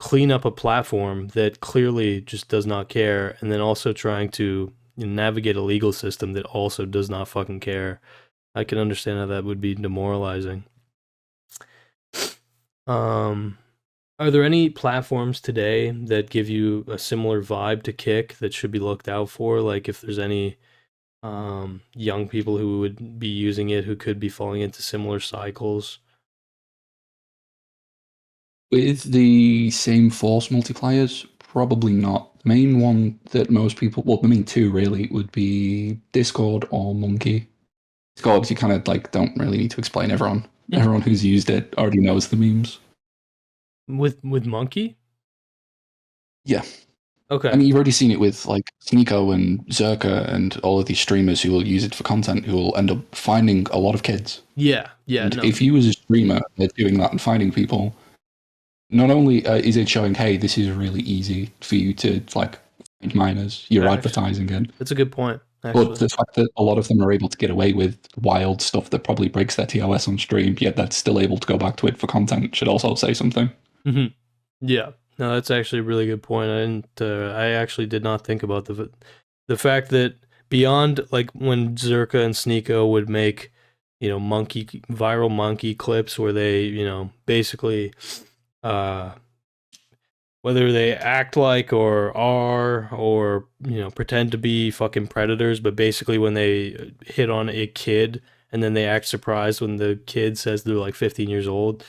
clean up a platform that clearly just does not care, and then also trying to navigate a legal system that also does not fucking care. I can understand how that would be demoralizing. Um, are there any platforms today that give you a similar vibe to Kick that should be looked out for? Like if there's any young people who would be using it who could be falling into similar cycles? With the same force multipliers, probably not. The main one that most people, well, the main two really, would be Discord or Monkey. Discord, you kind of like don't really need to explain. Everyone who's used it already knows the memes. With Monkey? Yeah. I Okay. mean, you've already seen it with like Sneeko and Zerka and all of these streamers who will use it for content who will end up finding a lot of kids. Yeah. Yeah. And No. if you as a streamer are doing that and finding people, not only is it showing, hey, this is really easy for you to like find minors, you're Facts. advertising it, That's a good point, but actually. the fact that a lot of them are able to get away with wild stuff that probably breaks their TOS on stream, yet that's still able to go back to it for content, should also say something. Hmm. Yeah. No, that's actually a really good point. I didn't. I actually did not think about the fact that beyond like when Zerka and Sneeko would make, viral monkey clips where they, basically, uh, whether they act like or are or pretend to be fucking predators, but basically when they hit on a kid and then they act surprised when the kid says they're like 15 years old.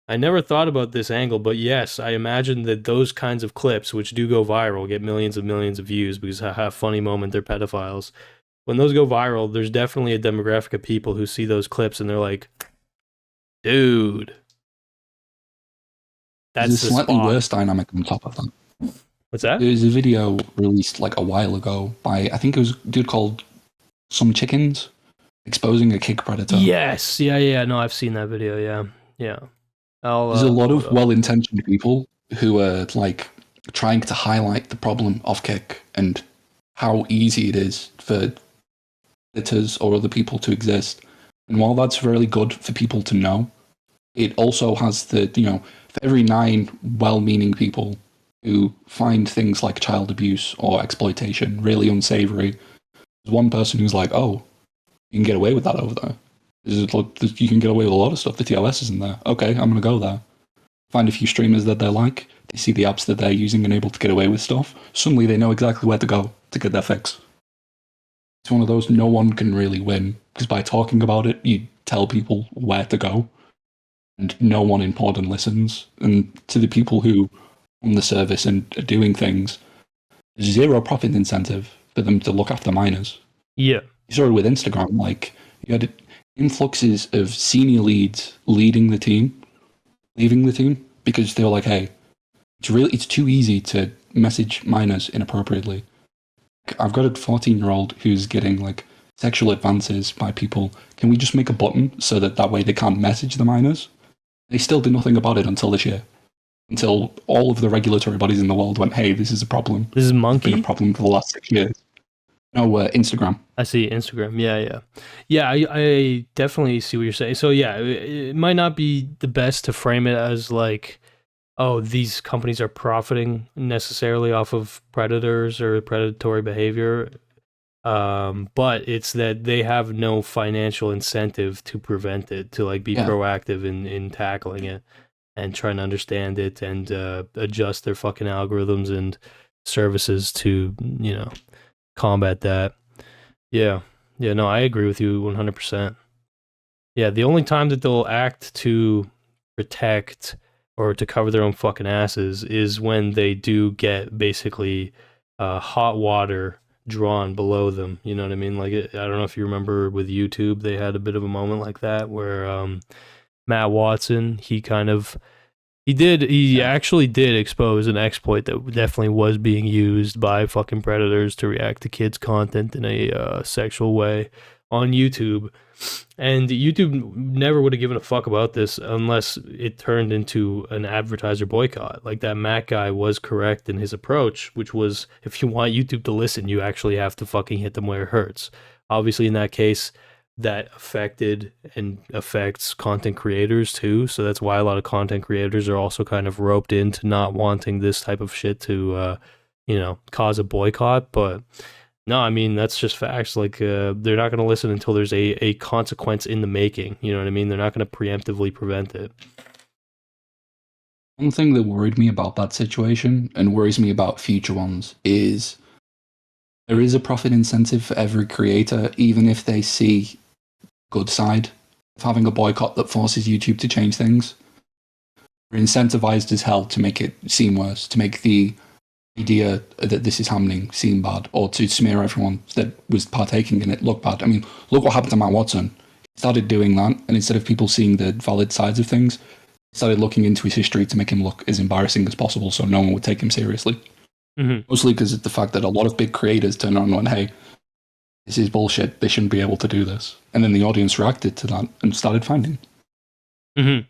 I never thought about this angle, but yes, I imagine that those kinds of clips, which do go viral, get millions of views because have funny moment, they're pedophiles. When those go viral, there's definitely a demographic of people who see those clips and they're like, dude, There's a that's the slightly spot. worse dynamic on top of that. What's that? There's a video released like a while ago by, I think it was a dude called Some Chickens, exposing a Kik predator. Yes. Yeah. No, I've seen that video. Yeah. Yeah. There's a lot Pull it of up. well-intentioned people who are like trying to highlight the problem of Kik and how easy it is for editors or other people to exist. And while that's really good for people to know, it also has the, for every 9 well-meaning people who find things like child abuse or exploitation really unsavory, there's one person who's like, oh, you can get away with that over there. You can get away with a lot of stuff. The TOS isn't there. Okay, I'm going to go there. Find a few streamers that they like. They see the apps that they're using and able to get away with stuff. Suddenly they know exactly where to go to get their fix. It's one of those no one can really win, because by talking about it, you tell people where to go, and no one important listens. And to the people who on the service and are doing things, there's zero profit incentive for them to look after minors. Yeah. You saw it with Instagram, like you had influxes of senior leads leading the team, leaving the team, because they were like, hey, it's too easy to message minors inappropriately. I've got a 14-year-old who's getting like sexual advances by people. Can we just make a button so that way they can't message the minors? They still did nothing about it until this year. Until all of the regulatory bodies in the world went, hey, this is a problem. This is It's been a Monkey. problem for the last 6 years. No, Instagram. I see Instagram. Yeah. I definitely see what you're saying. So yeah, it might not be the best to frame it as like, oh, these companies are profiting necessarily off of predators or predatory behavior. But it's that they have no financial incentive to prevent it, to like be proactive in tackling it and trying to understand it and adjust their fucking algorithms and services to combat that. Yeah. No, I agree with you 100%. Yeah, the only time that they'll act to protect or to cover their own fucking asses is when they do get basically hot water drawn below them. You know what I mean? Like, I don't know if you remember with YouTube, they had a bit of a moment like that where Matt Watson, he actually did expose an exploit that definitely was being used by fucking predators to react to kids' content in a sexual way on YouTube. And YouTube never would have given a fuck about this unless it turned into an advertiser boycott. Like, that Matt guy was correct in his approach, which was, if you want YouTube to listen, you actually have to fucking hit them where it hurts. Obviously, in that case, that affected and affects content creators too. So that's why a lot of content creators are also kind of roped into not wanting this type of shit to, cause a boycott. But no, I mean, that's just facts. Like, they're not going to listen until there's a consequence in the making. You know what I mean? They're not going to preemptively prevent it. One thing that worried me about that situation and worries me about future ones is there is a profit incentive for every creator, even if they see good side of having a boycott that forces YouTube to change things. We're incentivized as hell to make it seem worse, to make the idea that this is happening seem bad, or to smear everyone that was partaking in it look bad. I mean, look what happened to Matt Watson. He started doing that, and instead of people seeing the valid sides of things, he started looking into his history to make him look as embarrassing as possible so no one would take him seriously. Mm-hmm. Mostly because of the fact that a lot of big creators turned around and went, hey, this is bullshit, they shouldn't be able to do this. And then the audience reacted to that and started finding. Mm-hmm.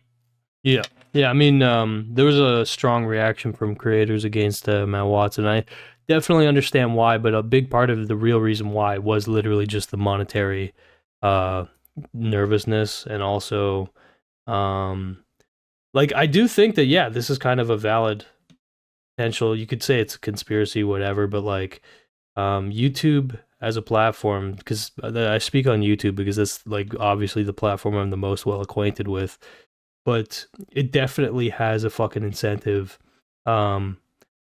Yeah. I mean, there was a strong reaction from creators against Matt Watson. I definitely understand why, but a big part of the real reason why was literally just the monetary nervousness, and also, like, I do think that, yeah, this is kind of a valid potential. You could say it's a conspiracy, whatever, but like, YouTube as a platform, because I speak on YouTube because that's like obviously the platform I'm the most well acquainted with, but it definitely has a fucking incentive. Um,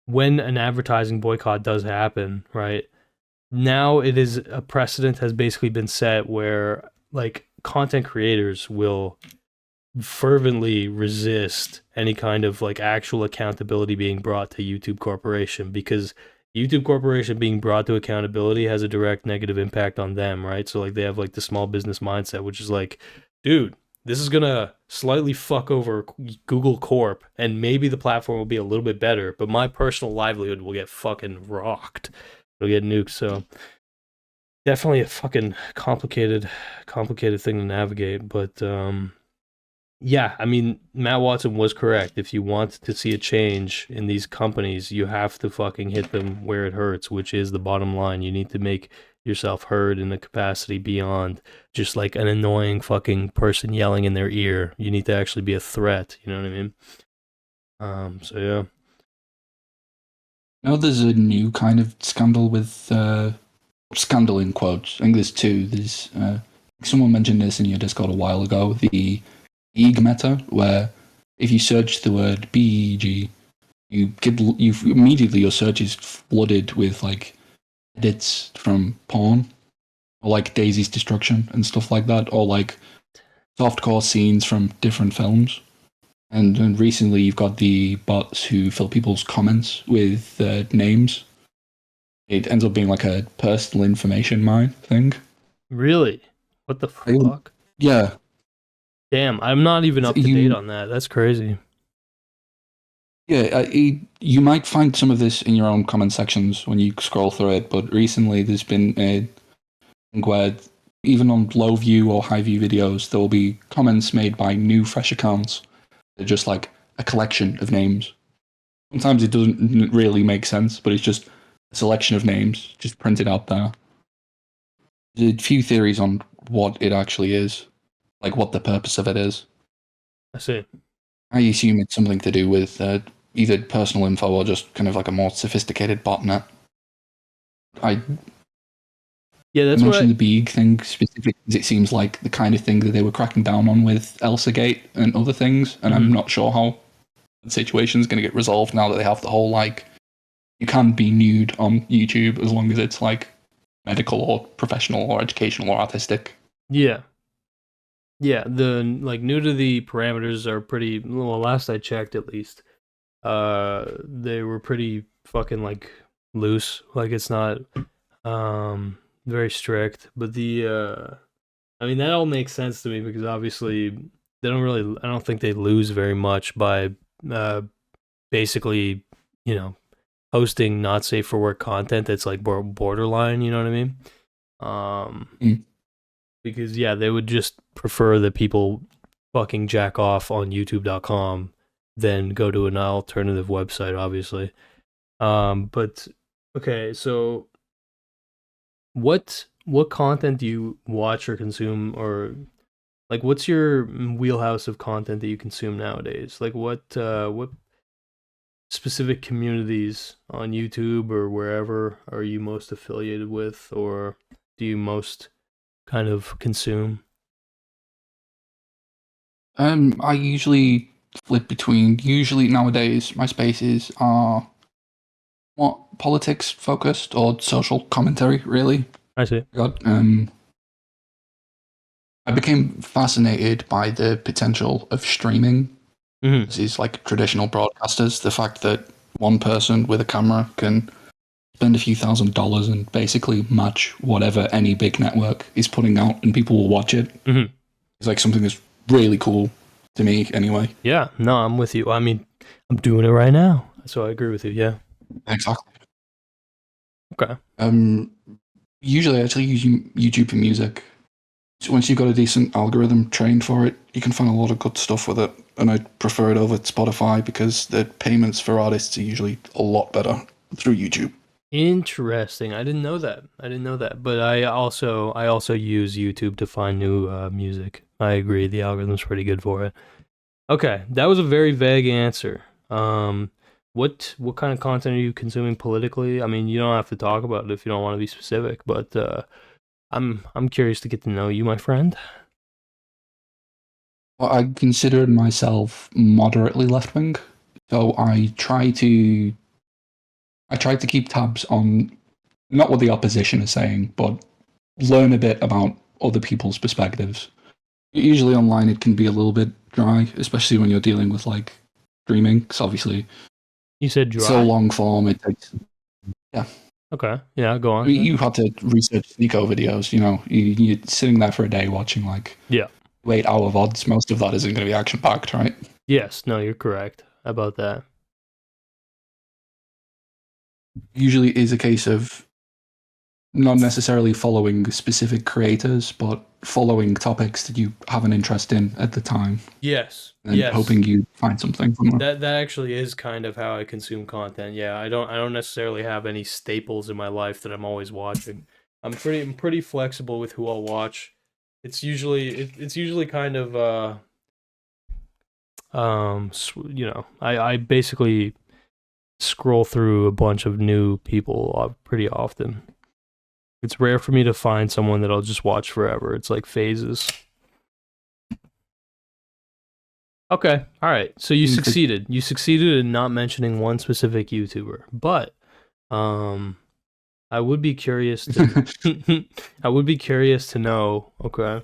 when an advertising boycott does happen, right? Now it is a precedent has basically been set where like content creators will fervently resist any kind of like actual accountability being brought to YouTube Corporation, because YouTube Corporation being brought to accountability has a direct negative impact on them, right? So like they have like the small business mindset, which is like, dude, this is gonna slightly fuck over Google Corp, and maybe the platform will be a little bit better, but my personal livelihood will get fucking rocked. It'll get nuked. So definitely a fucking complicated thing to navigate, but yeah, I mean, Matt Watson was correct. If you want to see a change in these companies, you have to fucking hit them where it hurts, which is the bottom line. You need to make yourself heard in a capacity beyond just like an annoying fucking person yelling in their ear. You need to actually be a threat. You know what I mean? So yeah. Now there's a new kind of scandal with scandal in quotes. I think there's two. There's someone mentioned this in your Discord a while ago. The BEG meta, where if you search the word BEG, you immediately your search is flooded with like edits from porn, or like Daisy's Destruction and stuff like that, or like softcore scenes from different films. And recently you've got the bots who fill people's comments with names. It ends up being like a personal information mine thing. Really? What the fuck? Yeah. Damn, I'm not even up to date on that. That's crazy. Yeah, you might find some of this in your own comment sections when you scroll through it, but recently there's been a thing where even on low view or high view videos, there will be comments made by new, fresh accounts. They're just like a collection of names. Sometimes it doesn't really make sense, but it's just a selection of names just printed out there. There's a few theories on what it actually is, like what the purpose of it is. I see. I assume it's something to do with either personal info or just kind of like a more sophisticated botnet. I that's mentioned the BEG thing specifically because it seems like the kind of thing that they were cracking down on with ElsaGate and other things, and I'm not sure how the situation's going to get resolved now that they have the whole like you can be nude on YouTube as long as it's like medical or professional or educational or artistic. Yeah. Yeah, the like nudity parameters are pretty well, last I checked at least. They were pretty fucking like loose. Like it's not very strict, but I mean that all makes sense to me because obviously I don't think they lose very much by basically, you know, posting not safe for work content that's like borderline, you know what I mean? Because yeah, they would just prefer that people fucking jack off on youtube.com than go to an alternative website, obviously. But okay, so what content do you watch or consume, or like what's your wheelhouse of content that you consume nowadays? Like what specific communities on YouTube or wherever are you most affiliated with, or do you most kind of consume? I usually flip between. Usually nowadays, my spaces are more politics focused or social commentary. Really, I see. I became fascinated by the potential of streaming. This is like traditional broadcasters. The fact that one person with a camera can spend a few $1,000s and basically match whatever any big network is putting out, and people will watch it. It's like something that's really cool to me, anyway. Yeah, no, I'm with you. I mean, I'm doing it right now, so I agree with you. Yeah. Exactly. Okay. Usually I actually use YouTube for music. So once you've got a decent algorithm trained for it, you can find a lot of good stuff with it. And I prefer it over Spotify because the payments for artists are usually a lot better through YouTube. Interesting. I didn't know that. But I also use YouTube to find new music. I agree. The algorithm's pretty good for it. Okay, that was a very vague answer. What kind of content are you consuming politically? I mean, you don't have to talk about it if you don't want to be specific, but I'm curious to get to know you, my friend. Well, I consider myself moderately left wing, so I try to keep tabs on not what the opposition is saying, but learn a bit about other people's perspectives. Usually online, it can be a little bit dry, especially when you're dealing with like streaming, because obviously You said it's so dry? long form. It takes, yeah. Okay. Yeah, go on. You had to research Nico videos. You're sitting there for a day watching like Yeah. 8 hour VODs. Most of that isn't going to be action packed, right? Yes, no, you're correct about that. Usually is a case of not necessarily following specific creators, but following topics that you have an interest in at the time Yes. and Yes. hoping you find something from them. That actually is kind of how I consume content. Yeah, I don't necessarily have any staples in my life that I'm always watching. I'm pretty flexible with who I'll watch. It's usually kind of I basically scroll through a bunch of new people pretty often. It's rare for me to find someone that I'll just watch forever. It's like phases. Okay, all right. So you succeeded. You succeeded in not mentioning one specific YouTuber, but um, I would be curious to. I would be curious to know. Okay,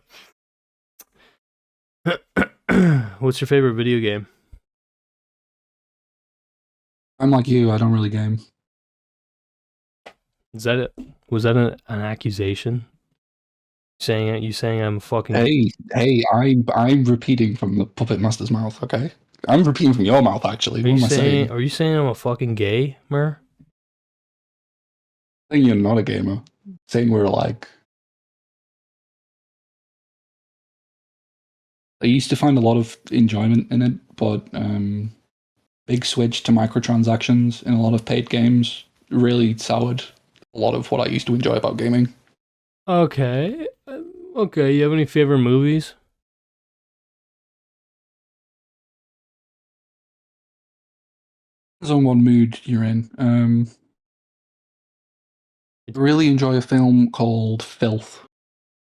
what's your favorite video game? I'm like you, I don't really game. Is that it? Was that an accusation? Saying it? You saying I'm fucking? Hey, I'm repeating from the puppet master's mouth, okay? I'm repeating from your mouth, actually. Are What you am I saying? saying? Are you saying I'm a fucking gamer? Saying you're not a gamer. Saying we're like. I used to find a lot of enjoyment in it, but big switch to microtransactions in a lot of paid games really soured a lot of what I used to enjoy about gaming. Okay, okay. You have any favorite movies? Depends on what mood you're in. I really enjoy a film called Filth.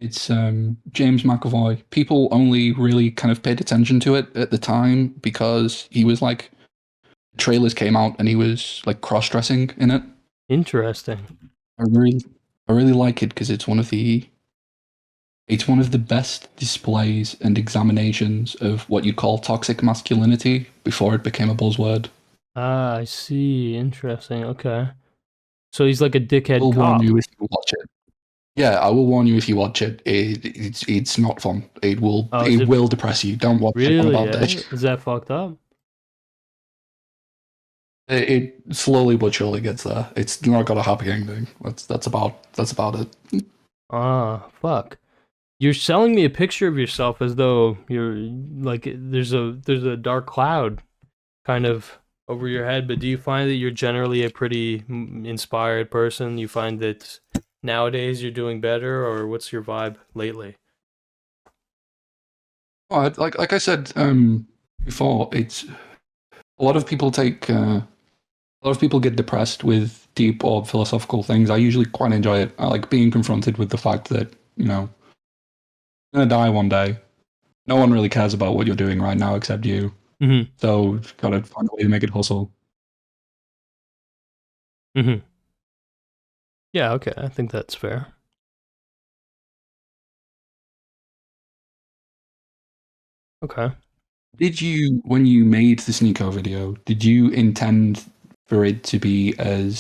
It's James McAvoy. People only really kind of paid attention to it at the time because he was like trailers came out and he was like cross dressing in it. Interesting. I really, I really like it because it's one of the best displays and examinations of what you'd call toxic masculinity before it became a buzzword. Ah, I see. Interesting. Okay. So he's like a I dickhead will warn cop. you if you watch it. Yeah, I will warn you if you watch it. It's not fun. Oh, is It it will depress you. Don't watch it on a really? bad day. Yeah. Is that fucked up? It slowly but surely gets there. It's not got a happy ending. That's about it. Ah, fuck. You're selling me a picture of yourself as though you're like there's a dark cloud kind of over your head, but do you find that you're generally a pretty inspired person? You find that nowadays you're doing better, or what's your vibe lately? Oh, like I said before, it's a lot of people a lot of people get depressed with deep or philosophical things. I usually quite enjoy it. I like being confronted with the fact that I'm gonna die one day. No one really cares about what you're doing right now except you. Mm-hmm. So you've gotta find a way to make it hustle. Mm-hmm. Yeah, okay. I think that's fair. Okay. Did you, when you made the Sneeko video, did you intend for it to be as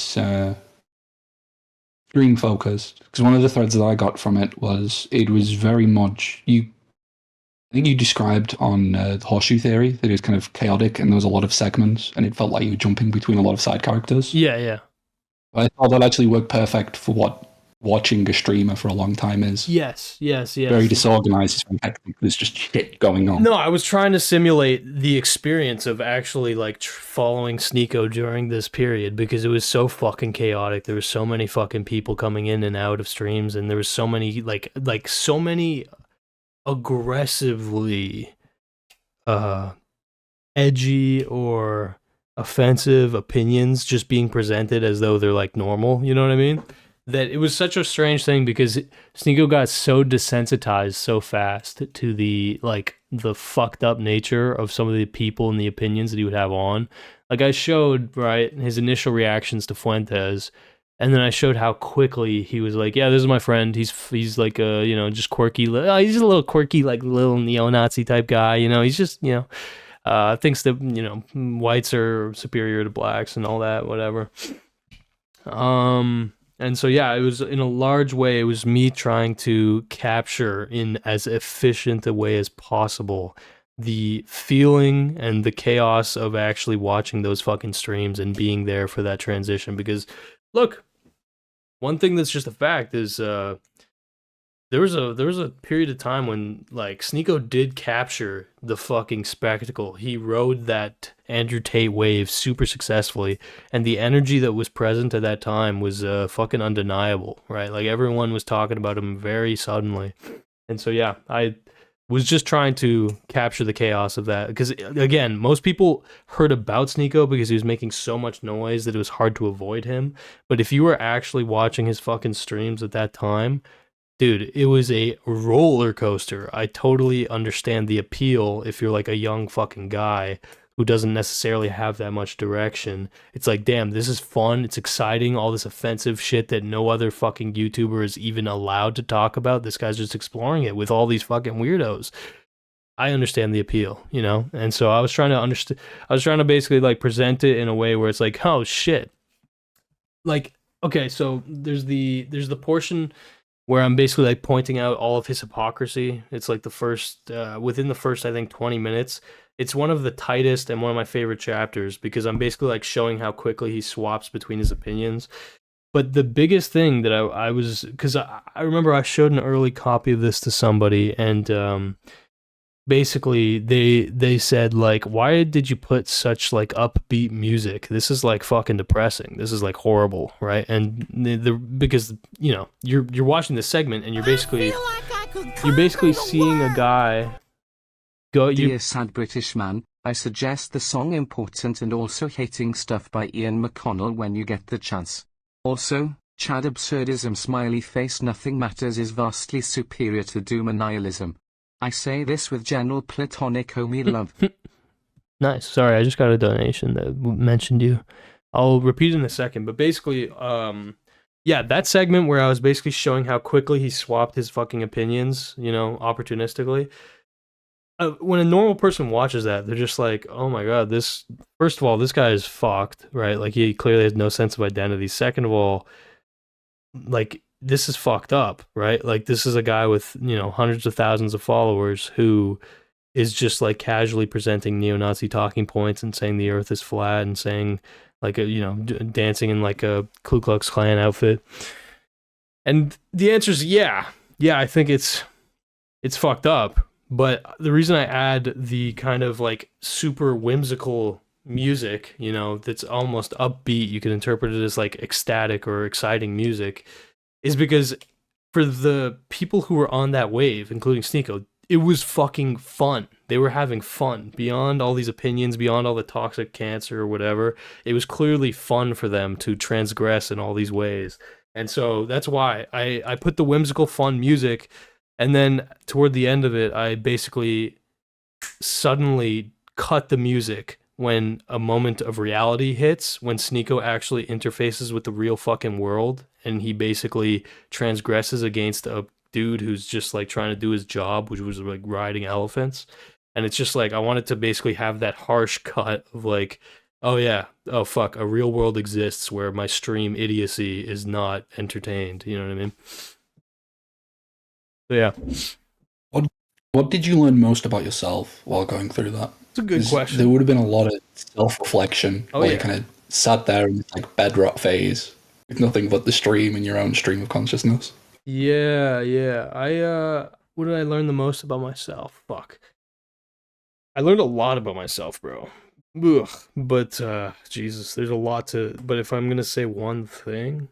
stream focused? Because one of the threads that I got from it was very much you. I think you described on the Horseshoe Theory that it was kind of chaotic and there was a lot of segments and it felt like you were jumping between a lot of side characters. Yeah, yeah. I thought that actually worked perfect for what watching a streamer for a long time is. Yes, yes, Very yes. disorganized, it's very hectic. There's just shit going on. No, I was trying to simulate the experience of actually like following Sneeko during this period because it was so fucking chaotic. There was so many fucking people coming in and out of streams, and there was so many like so many aggressively uh edgy or offensive opinions just being presented as though they're like normal. You know what I mean? That it was such a strange thing because Sneeko got so desensitized so fast to the like the fucked up nature of some of the people and the opinions that he would have on. Like I showed right his initial reactions to Fuentes, and then I showed how quickly he was like, "Yeah, this is my friend. He's like a just quirky. He's a little quirky like little neo-Nazi type guy. He's just thinks that whites are superior to blacks and all that whatever." And so yeah, it was in a large way it was me trying to capture in as efficient a way as possible the feeling and the chaos of actually watching those fucking streams and being there for that transition. Because look, one thing that's just a fact is there was a period of time when like Sneeko did capture the fucking spectacle. He rode that Andrew Tate wave super successfully, and the energy that was present at that time was fucking undeniable, right? Like everyone was talking about him very suddenly, and so yeah, I was just trying to capture the chaos of that because again, most people heard about Sneeko because he was making so much noise that it was hard to avoid him. But if you were actually watching his fucking streams at that time, dude, it was a roller coaster. I totally understand the appeal if you're like a young fucking guy who doesn't necessarily have that much direction. It's like, damn, this is fun. It's exciting. All this offensive shit that no other fucking YouTuber is even allowed to talk about. This guy's just exploring it with all these fucking weirdos. I understand the appeal, And so I was trying to understand. I was trying to basically like present it in a way where it's like, oh shit. Like, okay, so there's the portion where I'm basically like pointing out all of his hypocrisy. It's like the first, within the first, I think, 20 minutes. It's one of the tightest and one of my favorite chapters because I'm basically like showing how quickly he swaps between his opinions. But the biggest thing that I was, because I remember I showed an early copy of this to somebody, and basically they said like, why did you put such like upbeat music? This is like fucking depressing. This is like horrible, right? And because you're watching this segment and you're basically seeing a guy go Dear sad British man, I suggest the song Important and also Hating Stuff by Ian McConnell when you get the chance. Also, Chad absurdism smiley face nothing matters is vastly superior to doom and nihilism. I say this with general platonic homie love. Nice. Sorry, I just got a donation that mentioned you. I'll repeat it in a second, but basically, yeah, that segment where I was basically showing how quickly he swapped his fucking opinions, opportunistically. When a normal person watches that, they're just like, "Oh my god, this." First of all, this guy is fucked, right? Like he clearly has no sense of identity. Second of all, like this is fucked up, right? Like this is a guy with hundreds of thousands of followers who is just like casually presenting neo-Nazi talking points and saying the Earth is flat and saying like dancing in like a Ku Klux Klan outfit. And the answer is yeah. I think it's fucked up. But the reason I add the kind of like super whimsical music, that's almost upbeat, you can interpret it as like ecstatic or exciting music, is because for the people who were on that wave, including Sneeko, it was fucking fun. They were having fun beyond all these opinions, beyond all the toxic cancer or whatever. It was clearly fun for them to transgress in all these ways. And so that's why I put the whimsical fun music, and then toward the end of it, I basically suddenly cut the music when a moment of reality hits, when Sneeko actually interfaces with the real fucking world, and he basically transgresses against a dude who's just like trying to do his job, which was like riding elephants. And it's just like I wanted to basically have that harsh cut of like, oh yeah, oh fuck, a real world exists where my stream idiocy is not entertained. You know what I mean? So yeah, What did you learn most about yourself while going through that? it's a good 'Cause question. there would have been a lot of self-reflection Oh, while you yeah. kind of sat there in this like bed rot phase with nothing but the stream and your own stream of consciousness. Yeah. What did I learn the most about myself? Fuck. I learned a lot about myself, bro. Ugh. But Jesus, there's a lot to. But if I'm gonna say one thing,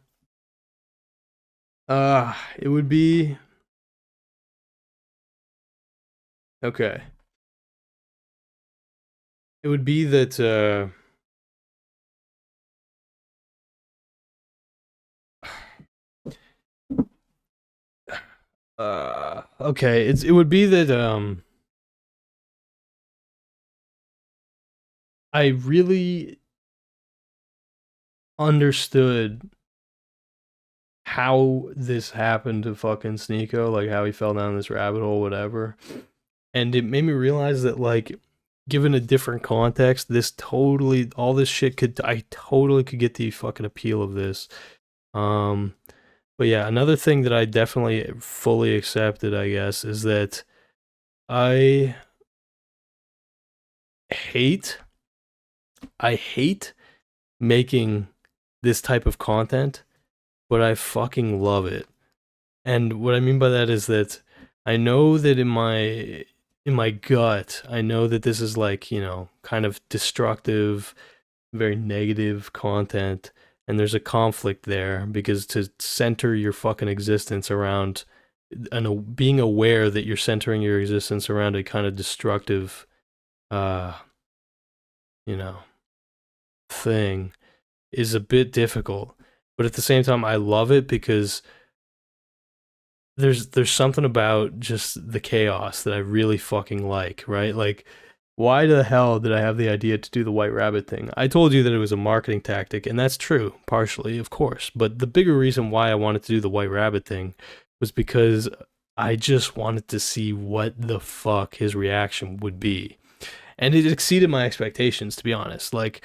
it would be okay. It would be that Okay, it would be that I really understood how this happened to fucking Sneeko, like how he fell down this rabbit hole, whatever. And it made me realize that, like, given a different context, this totally, all this shit I totally could get the fucking appeal of this. Um, but yeah, another thing that I definitely fully accepted, I guess, is that I hate, I hate making this type of content, but I fucking love it. And what I mean by that is that I know that in my gut, I know that this is like, you know, kind of destructive, very negative content, and there's a conflict there because to center your fucking existence around and being aware that you're centering your existence around a kind of destructive uh you know thing is a bit difficult. But at the same time, I love it because there's something about just the chaos that I really fucking like, right? Like, why the hell did I have the idea to do the white rabbit thing? I told you that it was a marketing tactic, and that's true, partially, of course. But the bigger reason why I wanted to do the white rabbit thing was because I just wanted to see what the fuck his reaction would be. And it exceeded my expectations, to be honest. Like,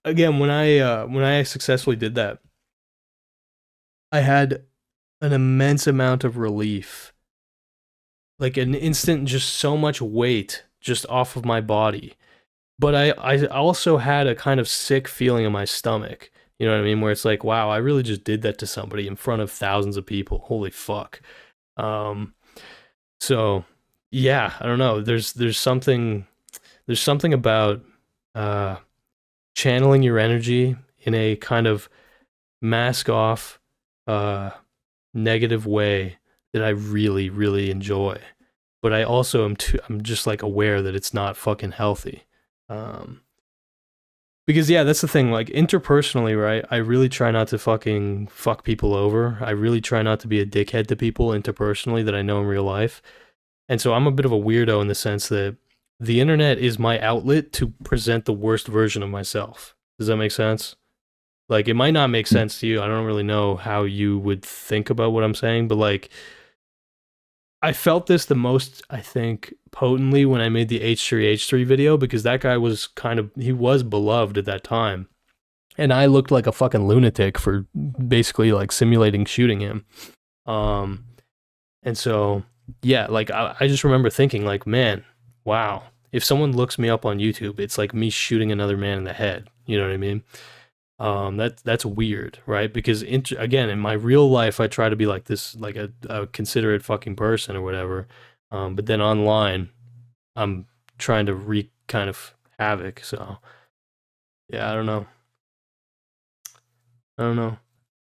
again, when I successfully did that, I had an immense amount of relief, like an instant, just so much weight just off of my body. But I also had a kind of sick feeling in my stomach. You know what I mean? Where it's like, wow, I really just did that to somebody in front of thousands of people. Holy fuck. Um, so yeah, I don't know. There's something about uh, channeling your energy in a kind of mask off, uh, negative way that I really, really enjoy. But I also I'm just like aware that it's not fucking healthy. Um, because yeah, that's the thing. Like interpersonally, right? I really try not to fucking fuck people over. I really try not to be a dickhead to people interpersonally that I know in real life. And so I'm a bit of a weirdo in the sense that the internet is my outlet to present the worst version of myself. Does that make sense? Like it might not make sense to you. I don't really know how you would think about what I'm saying, but like I felt this the most, I think, potently when I made the H3H3 video because that guy was he was beloved at that time. And I looked like a fucking lunatic for basically like simulating shooting him. Um, and so, yeah, like I just remember thinking like, man, wow, if someone looks me up on YouTube, it's like me shooting another man in the head. You know what I mean? That's weird, right? Because again, in my real life, I try to be like this, like a considerate fucking person or whatever. But then online, I'm trying to wreak kind of havoc. So yeah, I don't know. I don't know.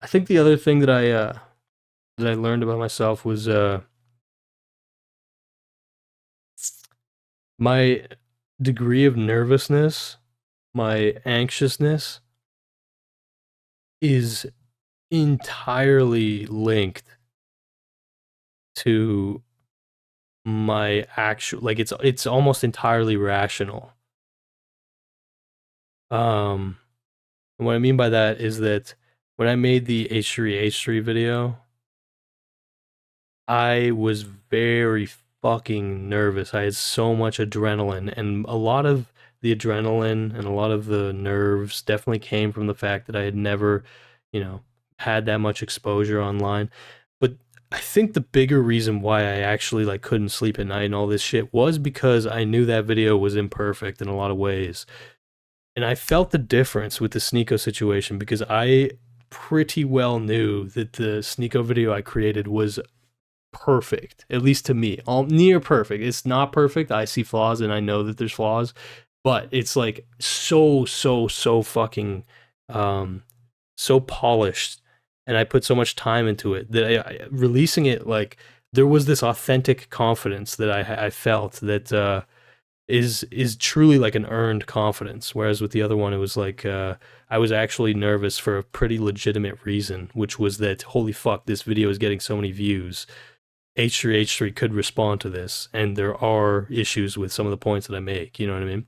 I think the other thing that I learned about myself was my degree of nervousness, my anxiousness is entirely linked to my actual, like it's almost entirely rational. Um and what I mean by that is that when I made the H3H3 video, I was very fucking nervous. I had so much adrenaline, and a lot of the adrenaline and a lot of the nerves definitely came from the fact that I had never, you know, had that much exposure online. But I think the bigger reason why I actually like couldn't sleep at night and all this shit was because I knew that video was imperfect in a lot of ways. And I felt the difference with the Sneeko situation because I pretty well knew that the Sneeko video I created was perfect, at least to me, all near perfect. It's not perfect. I see flaws and I know that there's flaws, but it's like so fucking so polished, and I put so much time into it that releasing it, like there was this authentic confidence that I felt that is truly like an earned confidence. Whereas with the other one, it was like I was actually nervous for a pretty legitimate reason, which was that holy fuck, this video is getting so many views. H3 could respond to this, and there are issues with some of the points that I make. You know what I mean?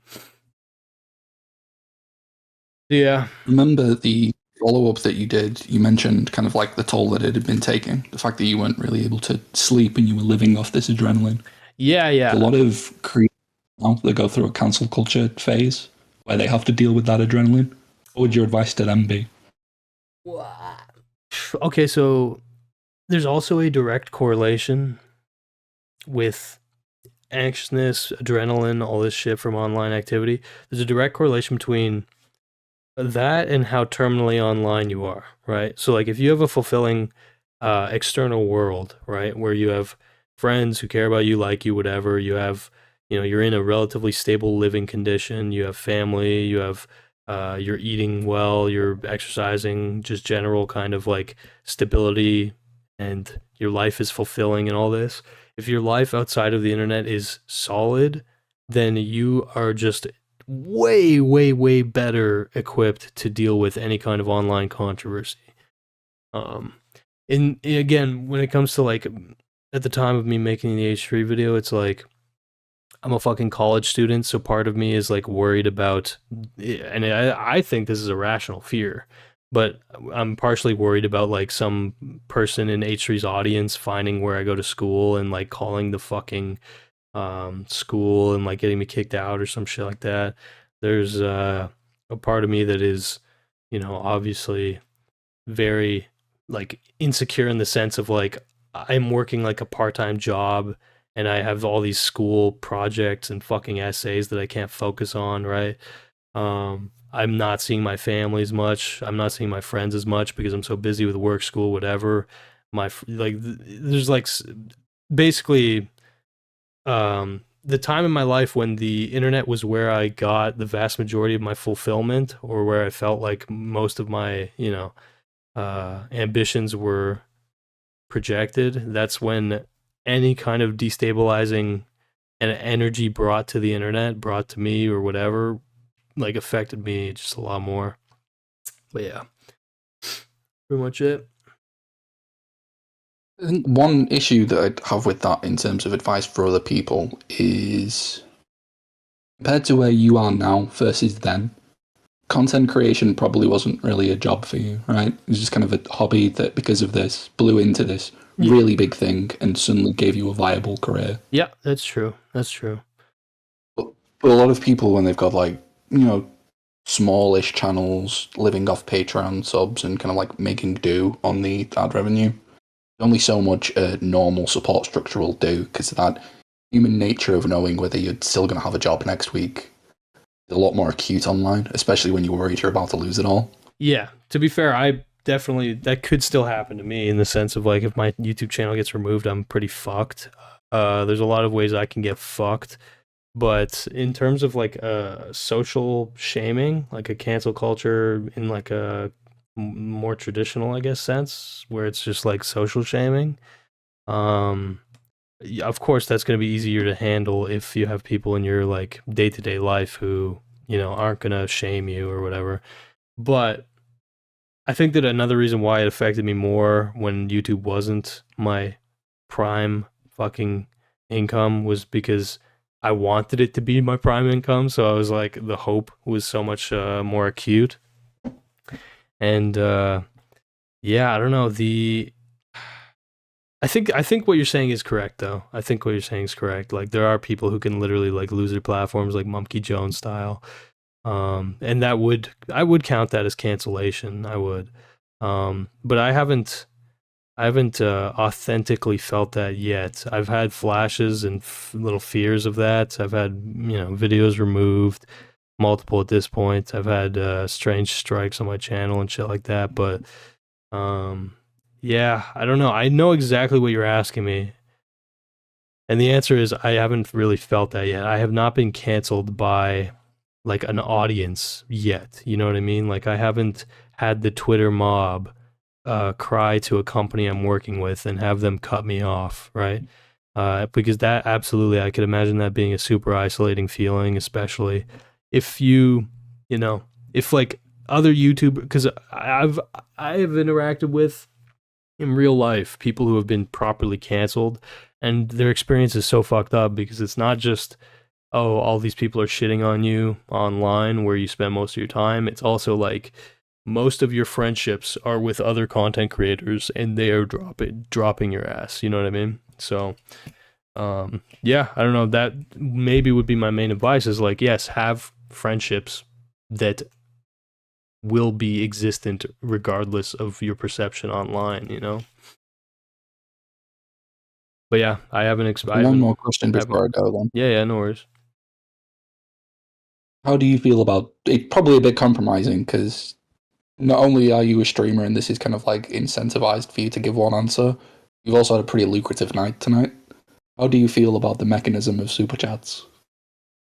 Yeah. Remember the follow-up that you did? You mentioned kind of like the toll that it had been taking, the fact that you weren't really able to sleep and you were living off this adrenaline. Yeah, A lot of creators now that go through a cancel culture phase where they have to deal with that adrenaline. What would your advice to them be? Okay, so there's also a direct correlation with anxiousness, adrenaline, all this shit from online activity. There's a direct correlation between that and how terminally online you are, right? So like if you have a fulfilling external world, right, where you have friends who care about you, like you, whatever, you have, you know, you're in a relatively stable living condition, you have family, you have you're eating well, you're exercising, just general kind of like stability, and your life is fulfilling and all this. If your life outside of the internet is solid, then you are just way, way, way better equipped to deal with any kind of online controversy. Um, and again, when it comes to like at the time of me making the H3 video, it's like I'm a fucking college student, so part of me is like worried about, and I think this is a rational fear, but I'm partially worried about like some person in H3's audience finding where I go to school and like calling the fucking school and like getting me kicked out or some shit like that. There's a part of me that is, you know, obviously very like insecure in the sense of like I'm working like a part-time job and I have all these school projects and fucking essays that I can't focus on, right? I'm not seeing my family as much. I'm not seeing my friends as much because I'm so busy with work, school, whatever. There's like basically the time in my life when the internet was where I got the vast majority of my fulfillment, or where I felt like most of my, you know, ambitions were projected. That's when any kind of destabilizing and energy brought to the internet, brought to me or whatever, like affected me just a lot more. But yeah, pretty much it. I think one issue that I have with that in terms of advice for other people is compared to where you are now versus then, content creation probably wasn't really a job for you, right? It was just kind of a hobby that, because of this, blew into this really big thing and suddenly gave you a viable career. Yeah, that's true. That's true. But a lot of people, when they've got like, you know, smallish channels living off Patreon subs and kind of like making do on the ad revenue, only so much a normal support structure will do, because of that human nature of knowing whether you're still going to have a job next week is a lot more acute online, especially when you're worried you're about to lose it all. Yeah, to be fair, I definitely, that could still happen to me in the sense of like if my YouTube channel gets removed, I'm pretty fucked. There's a lot of ways I can get fucked, but in terms of like social shaming, like a cancel culture in like a more traditional, I guess, sense, where it's just like social shaming, of course that's going to be easier to handle if you have people in your like day-to-day life who, you know, aren't going to shame you or whatever. But I think that another reason why it affected me more when YouTube wasn't my prime fucking income was because I wanted it to be my prime income, so I was like, the hope was so much more acute. And yeah, I don't know. I think what you're saying is correct, though. I think what you're saying is correct. Like there are people who can literally like lose their platforms, like Monkey Jones style. And I would count that as cancellation. I would. But I haven't authentically felt that yet. I've had flashes and little fears of that. I've had, you know, videos removed, multiple at this point. I've had strange strikes on my channel and shit like that. But yeah, I don't know. I know exactly what you're asking me. And the answer is I haven't really felt that yet. I have not been canceled by like an audience yet. You know what I mean? Like I haven't had the Twitter mob cry to a company I'm working with and have them cut me off, right? Because that absolutely, I could imagine that being a super isolating feeling, especially if you know, if like other YouTube, because I've interacted with in real life, people who have been properly canceled, and their experience is so fucked up because it's not just, oh, all these people are shitting on you online where you spend most of your time. It's also like most of your friendships are with other content creators and they are dropping your ass. You know what I mean? So, yeah, I don't know. That maybe would be my main advice is like, yes, have friendships that will be existent regardless of your perception online, you know? But yeah, I haven't. One more question before I go then. Yeah, no worries. How do you feel about it? Probably a bit compromising because not only are you a streamer and this is kind of like incentivized for you to give one answer, you've also had a pretty lucrative night tonight. How do you feel about the mechanism of super chats?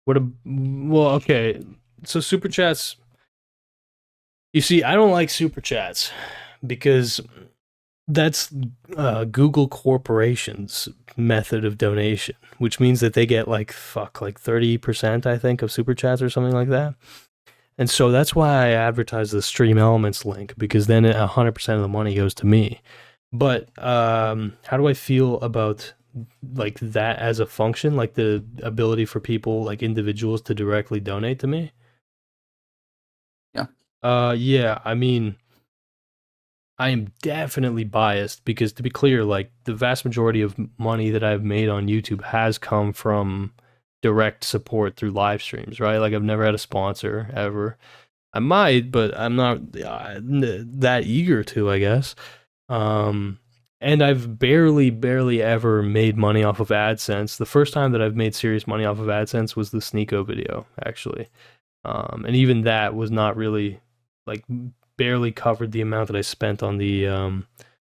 Well, okay. So super chats. You see, I don't like super chats because that's Google Corporation's method of donation, which means that they get like 30%, I think, of super chats or something like that. And so that's why I advertise the Stream Elements link, because then 100% of the money goes to me. But how do I feel about like that as a function, like the ability for people, like individuals, to directly donate to me? Yeah. Yeah, I mean, I am definitely biased because, to be clear, like the vast majority of money that I've made on YouTube has come from direct support through live streams, right? Like I've never had a sponsor ever. I might, but I'm not that eager to, I guess. And I've barely ever made money off of AdSense. The first time that I've made serious money off of AdSense was the Sneeko video, actually. And even that was not really, like, barely covered the amount that I spent on the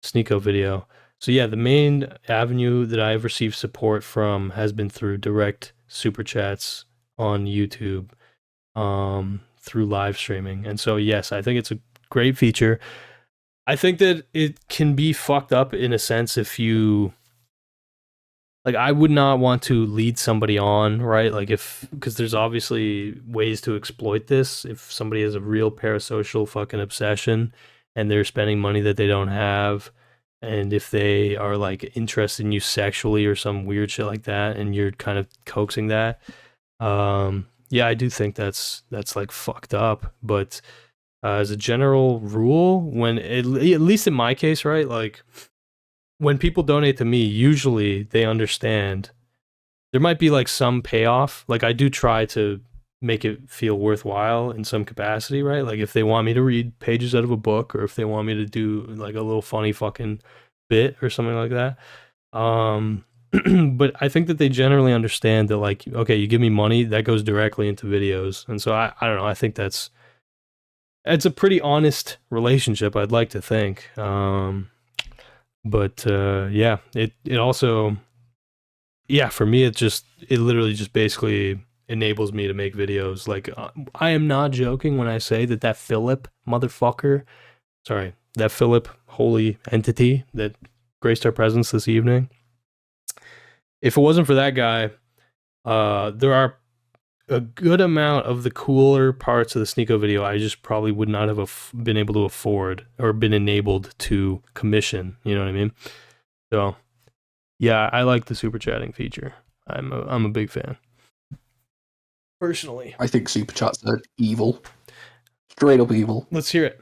Sneeko video. So yeah, the main avenue that I've received support from has been through direct super chats on YouTube, through live streaming. And so yes, I think it's a great feature. I think that it can be fucked up in a sense if you, like, I would not want to lead somebody on, right? Like because there's obviously ways to exploit this. If somebody has a real parasocial fucking obsession and they're spending money that they don't have, and if they are like interested in you sexually or some weird shit like that, and you're kind of coaxing that, yeah, I do think that's like fucked up. But as a general rule, when at least in my case, right, like when people donate to me, usually they understand. There might be like some payoff. Like I do try to make it feel worthwhile in some capacity, right? Like if they want me to read pages out of a book, or if they want me to do like a little funny fucking bit or something like that. But I think that they generally understand that, like, okay, you give me money, that goes directly into videos. And so I don't know, I think it's a pretty honest relationship, I'd like to think. But yeah, it also, yeah, for me, it literally just basically enables me to make videos. Like, I am not joking when I say that Philip motherfucker, sorry, that Philip holy entity that graced our presence this evening, if it wasn't for that guy, there are a good amount of the cooler parts of the Sneeko video I just probably would not have been able to afford or been enabled to commission. You know what I mean? So, yeah, I like the super chatting feature. I'm a big fan. Personally, I think super chats are evil, straight up evil. Let's hear it.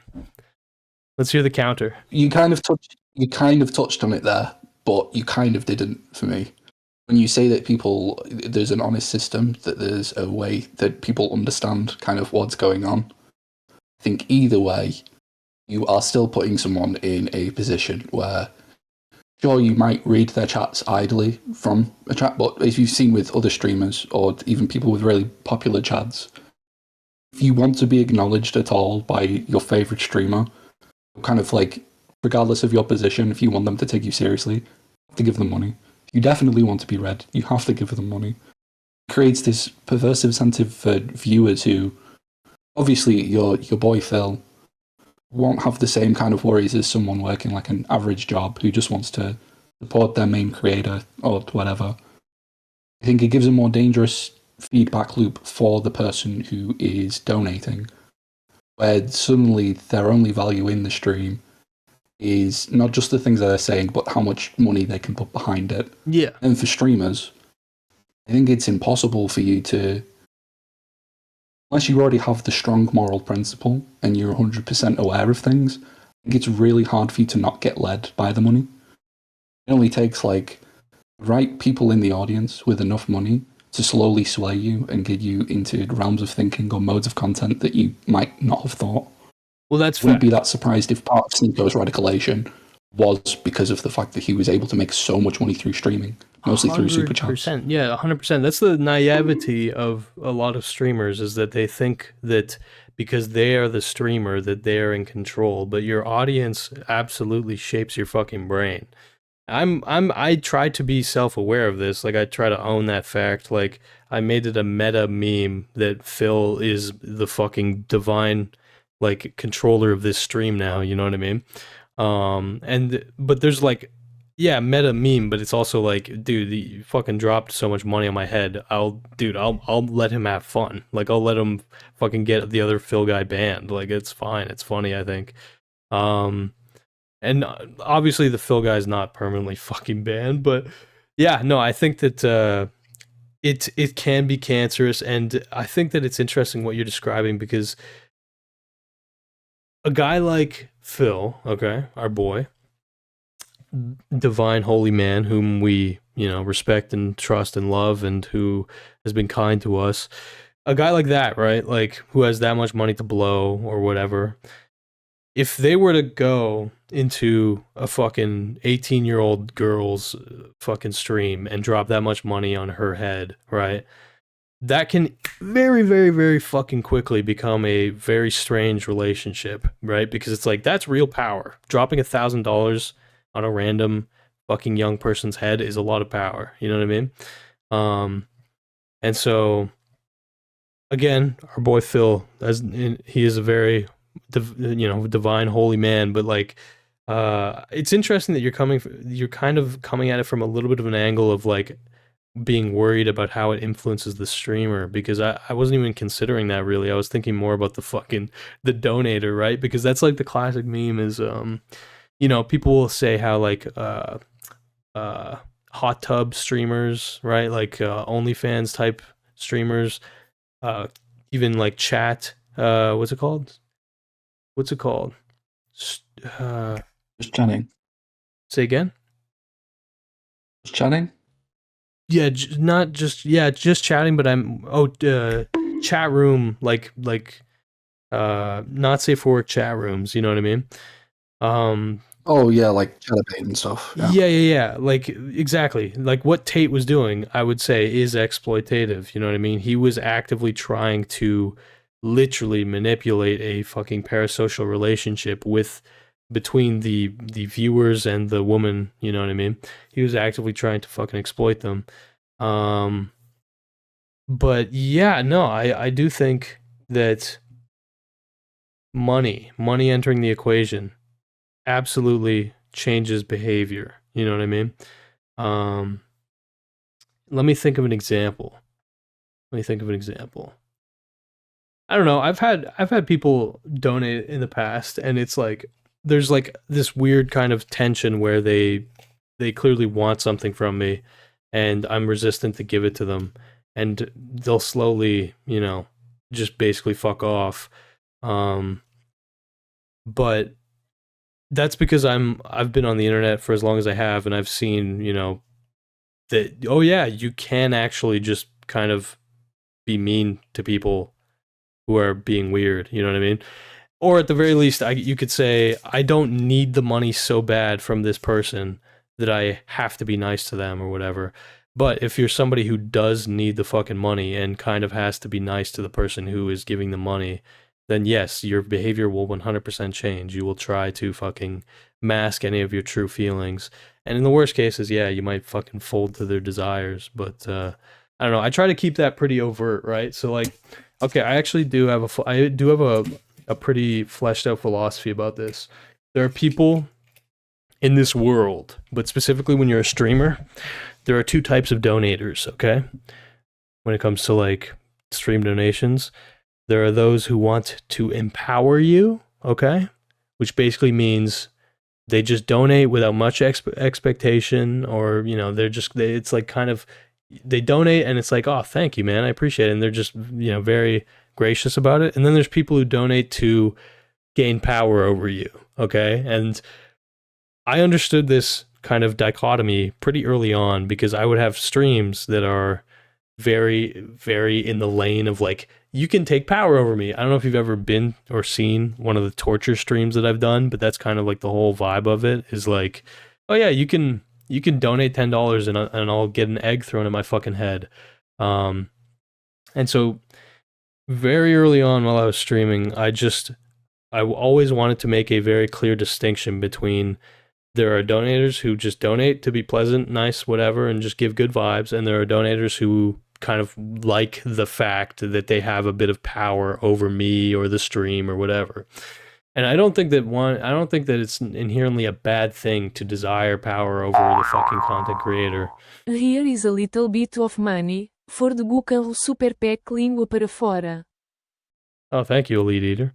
Let's hear the counter. You kind of touched on it there, but you kind of didn't for me. When you say that there's an honest system, that there's a way that people understand kind of what's going on, I think either way, you are still putting someone in a position where, sure, you might read their chats idly from a chat, but as you've seen with other streamers or even people with really popular chats, if you want to be acknowledged at all by your favorite streamer, kind of like, regardless of your position, if you want them to take you seriously, you have to give them money. You definitely want to be read. You have to give them money. It creates this perverse incentive for viewers who, obviously, your boy Phil won't have the same kind of worries as someone working like an average job who just wants to support their main creator or whatever. I think it gives a more dangerous feedback loop for the person who is donating, where suddenly their only value in the stream is not just the things that they're saying, but how much money they can put behind it. Yeah. And for streamers, I think it's impossible for you to, unless you already have the strong moral principle and you're 100% aware of things, I think it's really hard for you to not get led by the money. It only takes like right people in the audience with enough money to slowly sway you and get you into realms of thinking or modes of content that you might not have thought. Well, that's Wouldn't fact. be that surprised if part of Sneako's radicalization was because of the fact that he was able to make so much money through streaming, mostly through super chats. 100%. Yeah, 100%. That's the naivety of a lot of streamers, is that they think that because they are the streamer that they're in control, but your audience absolutely shapes your fucking brain. I try to be self-aware of this. Like, I try to own that fact. Like, I made it a meta meme that Phil is the fucking divine, like, controller of this stream now, you know what I mean? But there's like, yeah, meta meme, but it's also like, dude, he fucking dropped so much money on my head. I'll let him have fun. Like, I'll let him fucking get the other Phil guy banned. Like, it's fine. It's funny, I think. And obviously the Phil guy is not permanently fucking banned, but yeah, no, I think that it can be cancerous, and I think that it's interesting what you're describing, because a guy like Phil, okay, our boy, divine holy man, whom we, respect and trust and love, and who has been kind to us, a guy like that, right, like, who has that much money to blow or whatever, if they were to go into a fucking 18-year-old girl's fucking stream and drop that much money on her head, right? That can very, very, very fucking quickly become a very strange relationship, right? Because it's like, that's real power. Dropping $1,000 on a random fucking young person's head is a lot of power. You know what I mean? And so, again, our boy Phil, he is a very divine holy man, but like, it's interesting that you're kind of coming at it from a little bit of an angle of like being worried about how it influences the streamer, because I wasn't even considering that really. I was thinking more about the donator, right? Because that's like the classic meme is people will say how like hot tub streamers, right? Like OnlyFans type streamers, even like chat, what's it called? Just chatting. Say again? Just chatting? Yeah, not just, yeah, just chatting, but chat room, like not safe for work chat rooms, you know what I mean? Oh yeah, like Chatterbait and stuff. Yeah. Like, exactly. Like what Tate was doing, I would say, is exploitative. You know what I mean? He was actively trying to literally manipulate a fucking parasocial relationship between the viewers and the woman. You know what I mean? He was actively trying to fucking exploit them. But yeah, no, I do think that money entering the equation absolutely changes behavior. You know what I mean? Let me think of an example. I don't know. I've had people donate in the past, and it's like there's like this weird kind of tension where they clearly want something from me, and I'm resistant to give it to them, and they'll slowly, just basically fuck off. But that's because I've been on the internet for as long as I have, and I've seen, that, oh yeah, you can actually just kind of be mean to people who are being weird, you know what I mean? Or at the very least, you could say, I don't need the money so bad from this person that I have to be nice to them or whatever. But if you're somebody who does need the fucking money and kind of has to be nice to the person who is giving the money, then yes, your behavior will 100% change. You will try to fucking mask any of your true feelings. And in the worst cases, yeah, you might fucking fold to their desires. But I don't know. I try to keep that pretty overt, right? So like, okay, I actually do have a pretty fleshed out philosophy about this. There are people in this world, but specifically when you're a streamer, there are two types of donators, okay? When it comes to like stream donations, there are those who want to empower you, okay? Which basically means they just donate without much expectation, or it's like kind of, they donate and it's like, oh, thank you, man, I appreciate it, and they're just very gracious about it. And then there's people who donate to gain power over you, okay? And I understood this kind of dichotomy pretty early on, because I would have streams that are very, very in the lane of like, you can take power over me. I don't know if you've ever been or seen one of the torture streams that I've done, but that's kind of like the whole vibe of it, is like, oh yeah, you can donate $10 and I'll get an egg thrown at my fucking head. And so very early on while I was streaming, I always wanted to make a very clear distinction between, there are donators who just donate to be pleasant, nice, whatever, and just give good vibes, and there are donators who kind of like the fact that they have a bit of power over me or the stream or whatever. And I don't think that it's inherently a bad thing to desire power over the fucking content creator. Here is a little bit of money for the Gokanaru Super Pack língua para fora. Oh, thank you, Elite Eater.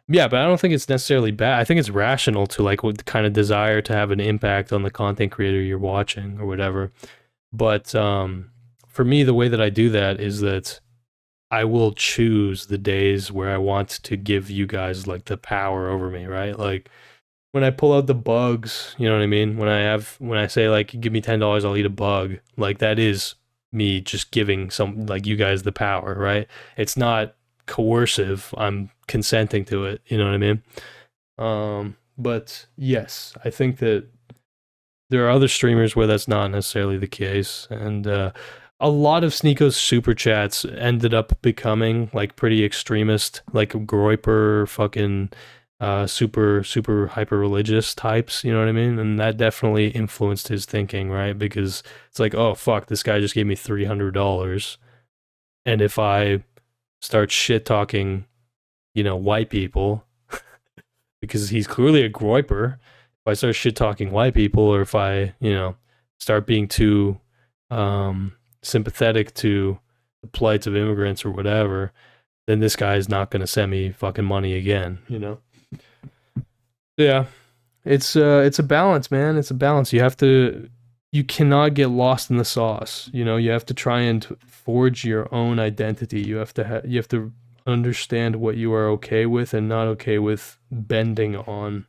Yeah, but I don't think it's necessarily bad. I think it's rational to like what kind of desire to have an impact on the content creator you're watching or whatever. But for me, the way that I do that is that I will choose the days where I want to give you guys like the power over me, right? Like when I pull out the bugs, you know what I mean? When I say like, give me $10, I'll eat a bug. Like that is me just giving like you guys the power, right? It's not coercive. I'm consenting to it, you know what I mean? But yes, I think that there are other streamers where that's not necessarily the case, and a lot of Sneeko's super chats ended up becoming like pretty extremist, like Groiper fucking super hyper religious types, you know what I mean? And that definitely influenced his thinking, right? Because it's like, oh fuck, this guy just gave me $300, and if I start shit talking, white people, because he's clearly a groiper. If I start shit talking white people, or if I, start being too sympathetic to the plights of immigrants or whatever, then this guy is not going to send me fucking money again, Yeah, it's a balance, man. It's a balance. You cannot get lost in the sauce. You have to try and forge your own identity. You have to understand what you are okay with and not okay with bending on.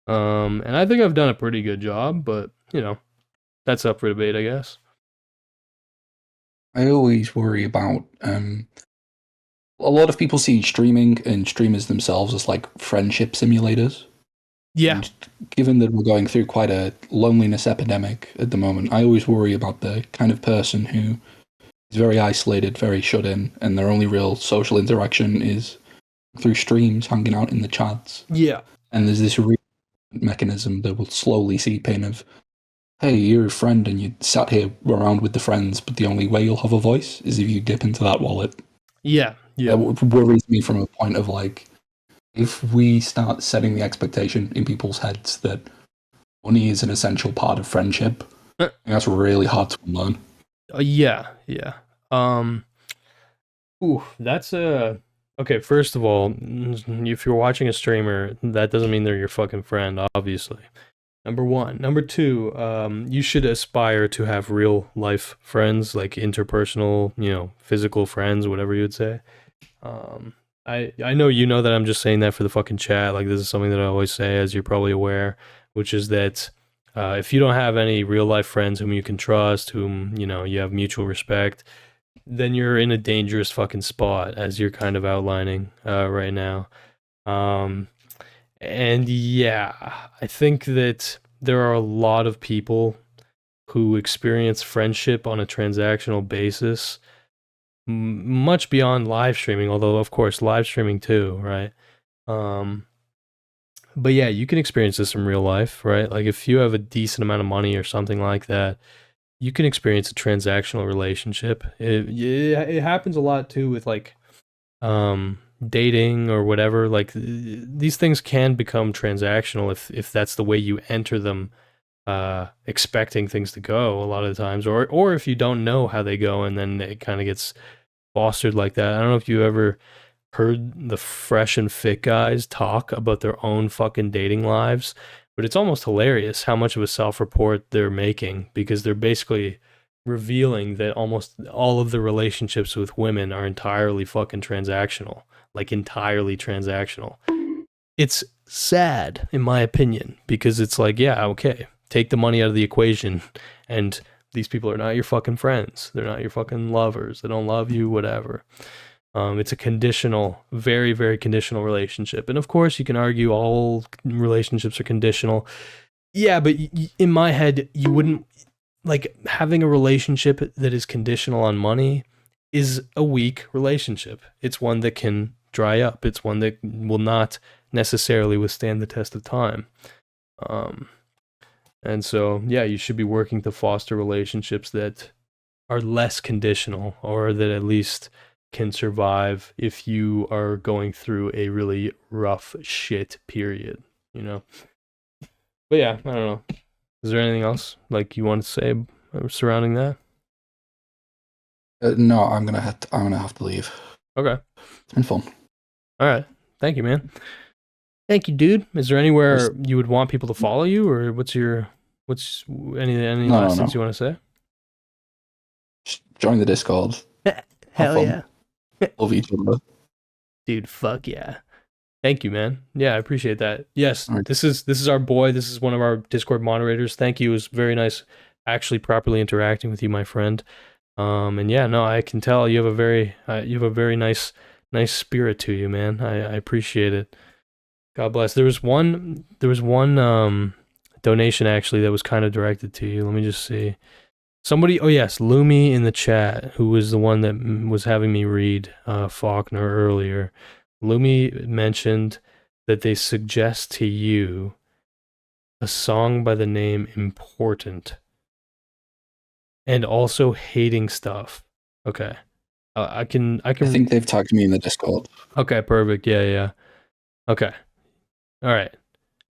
And I think I've done a pretty good job, but that's up for debate, I guess. I always worry about a lot of people see streaming and streamers themselves as like friendship simulators. Yeah. And given that we're going through quite a loneliness epidemic at the moment, I always worry about the kind of person who is very isolated, very shut in, and their only real social interaction is through streams, hanging out in the chats. Yeah. And there's this mechanism that will slowly seep in of, hey, you're a friend and you sat here around with the friends, but the only way you'll have a voice is if you dip into that wallet. Yeah. That worries me from a point of like, if we start setting the expectation in people's heads that money is an essential part of friendship, that's really hard to unlearn. Yeah. That's okay. First of all, if you're watching a streamer, that doesn't mean they're your fucking friend, obviously. Number one. Number two, you should aspire to have real life friends, like interpersonal, physical friends, whatever you would say. I know that I'm just saying that for the fucking chat. Like, this is something that I always say, as you're probably aware, which is that if you don't have any real life friends whom you can trust, whom you have mutual respect, then you're in a dangerous fucking spot, as you're kind of outlining right now. And yeah, I think that there are a lot of people who experience friendship on a transactional basis, much beyond live streaming, although of course live streaming too, right? But yeah, you can experience this in real life, right? Like if you have a decent amount of money or something like that, you can experience a transactional relationship. It happens a lot too with like dating or whatever. Like these things can become transactional if that's the way you enter them, expecting things to go a lot of the times, or if you don't know how they go and then it kind of gets fostered like that. I don't know if you ever heard the fresh and fit guys talk about their own fucking dating lives, but it's almost hilarious how much of a self-report they're making, because they're basically revealing that almost all of the relationships with women are entirely fucking transactional, like entirely transactional. It's sad, in my opinion, because it's like, yeah, okay, take the money out of the equation, and these people are not your fucking friends. They're not your fucking lovers. They don't love you, whatever. It's a conditional, very, very conditional relationship. And of course, you can argue all relationships are conditional. Yeah, but in my head, you wouldn't, like, having a relationship that is conditional on money is a weak relationship. It's one that can dry up. It's one that will not necessarily withstand the test of time. And so, yeah, you should be working to foster relationships that are less conditional, or that at least can survive if you are going through a really rough shit period, you know? But yeah, I don't know. Is there anything else like you want to say surrounding that? No, I'm gonna have to leave. Okay. It's been fun. All right. Thank you, man. Thank you, dude. Is there anywhere you would want people to follow you, or what's any last things you want to say? Just join the Discord. Hell yeah. Love each other. Dude, fuck yeah. Thank you, man. Yeah, I appreciate that. Yes, Right. this is our boy. This is one of our Discord moderators. Thank you. It was very nice actually properly interacting with you, my friend. And yeah, no, I can tell you have a very nice spirit to you, man. I appreciate it. God bless. There was one donation actually that was kind of directed to you. Let me just see. Somebody, oh yes, Lumi in the chat, who was the one that was having me read Faulkner earlier. Lumi mentioned that they suggest to you a song by the name Important, and also Hating Stuff. Okay. I can. I think they've tagged me in the Discord. Okay, perfect. Yeah. Okay. All right.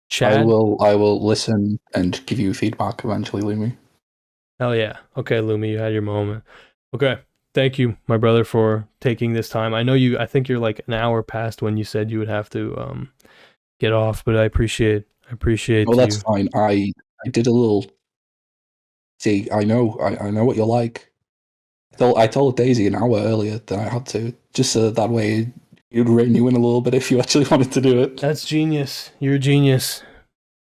Chad? I will listen and give you feedback eventually, Lumi. Hell yeah. Okay, Lumi, you had your moment. Okay. Thank you, my brother, for taking this time. I think you're like an hour past when you said you would have to get off, but I appreciate Well, that's you. fine. I did a little. See, I know what you're like. I told Daisy an hour earlier than I had to, just so that way you'd rein you in a little bit if you actually wanted to do it. That's genius. You're a genius.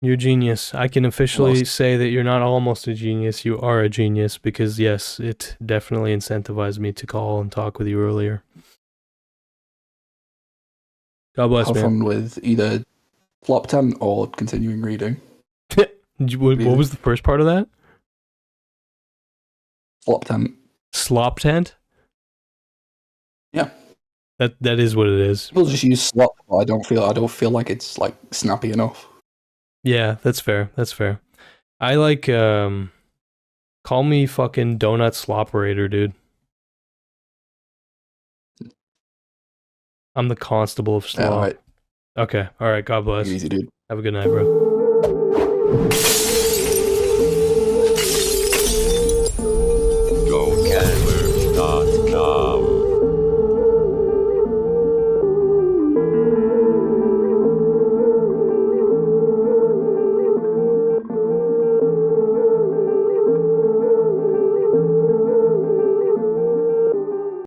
You're a genius. I can officially say that you're not almost a genius. You are a genius, because yes, it definitely incentivized me to call and talk with you earlier. God bless, Have man. fun with either Flop 10 or continuing reading. What was the first part of that? Flop 10. Slop tent? Yeah. That is what it is. People just use slop, but I don't feel like it's like snappy enough. Yeah, that's fair. I like call me fucking donut sloperator, dude. I'm the constable of slop. Yeah, all right. Okay. All right. God bless. Easy, dude. Have a good night, bro.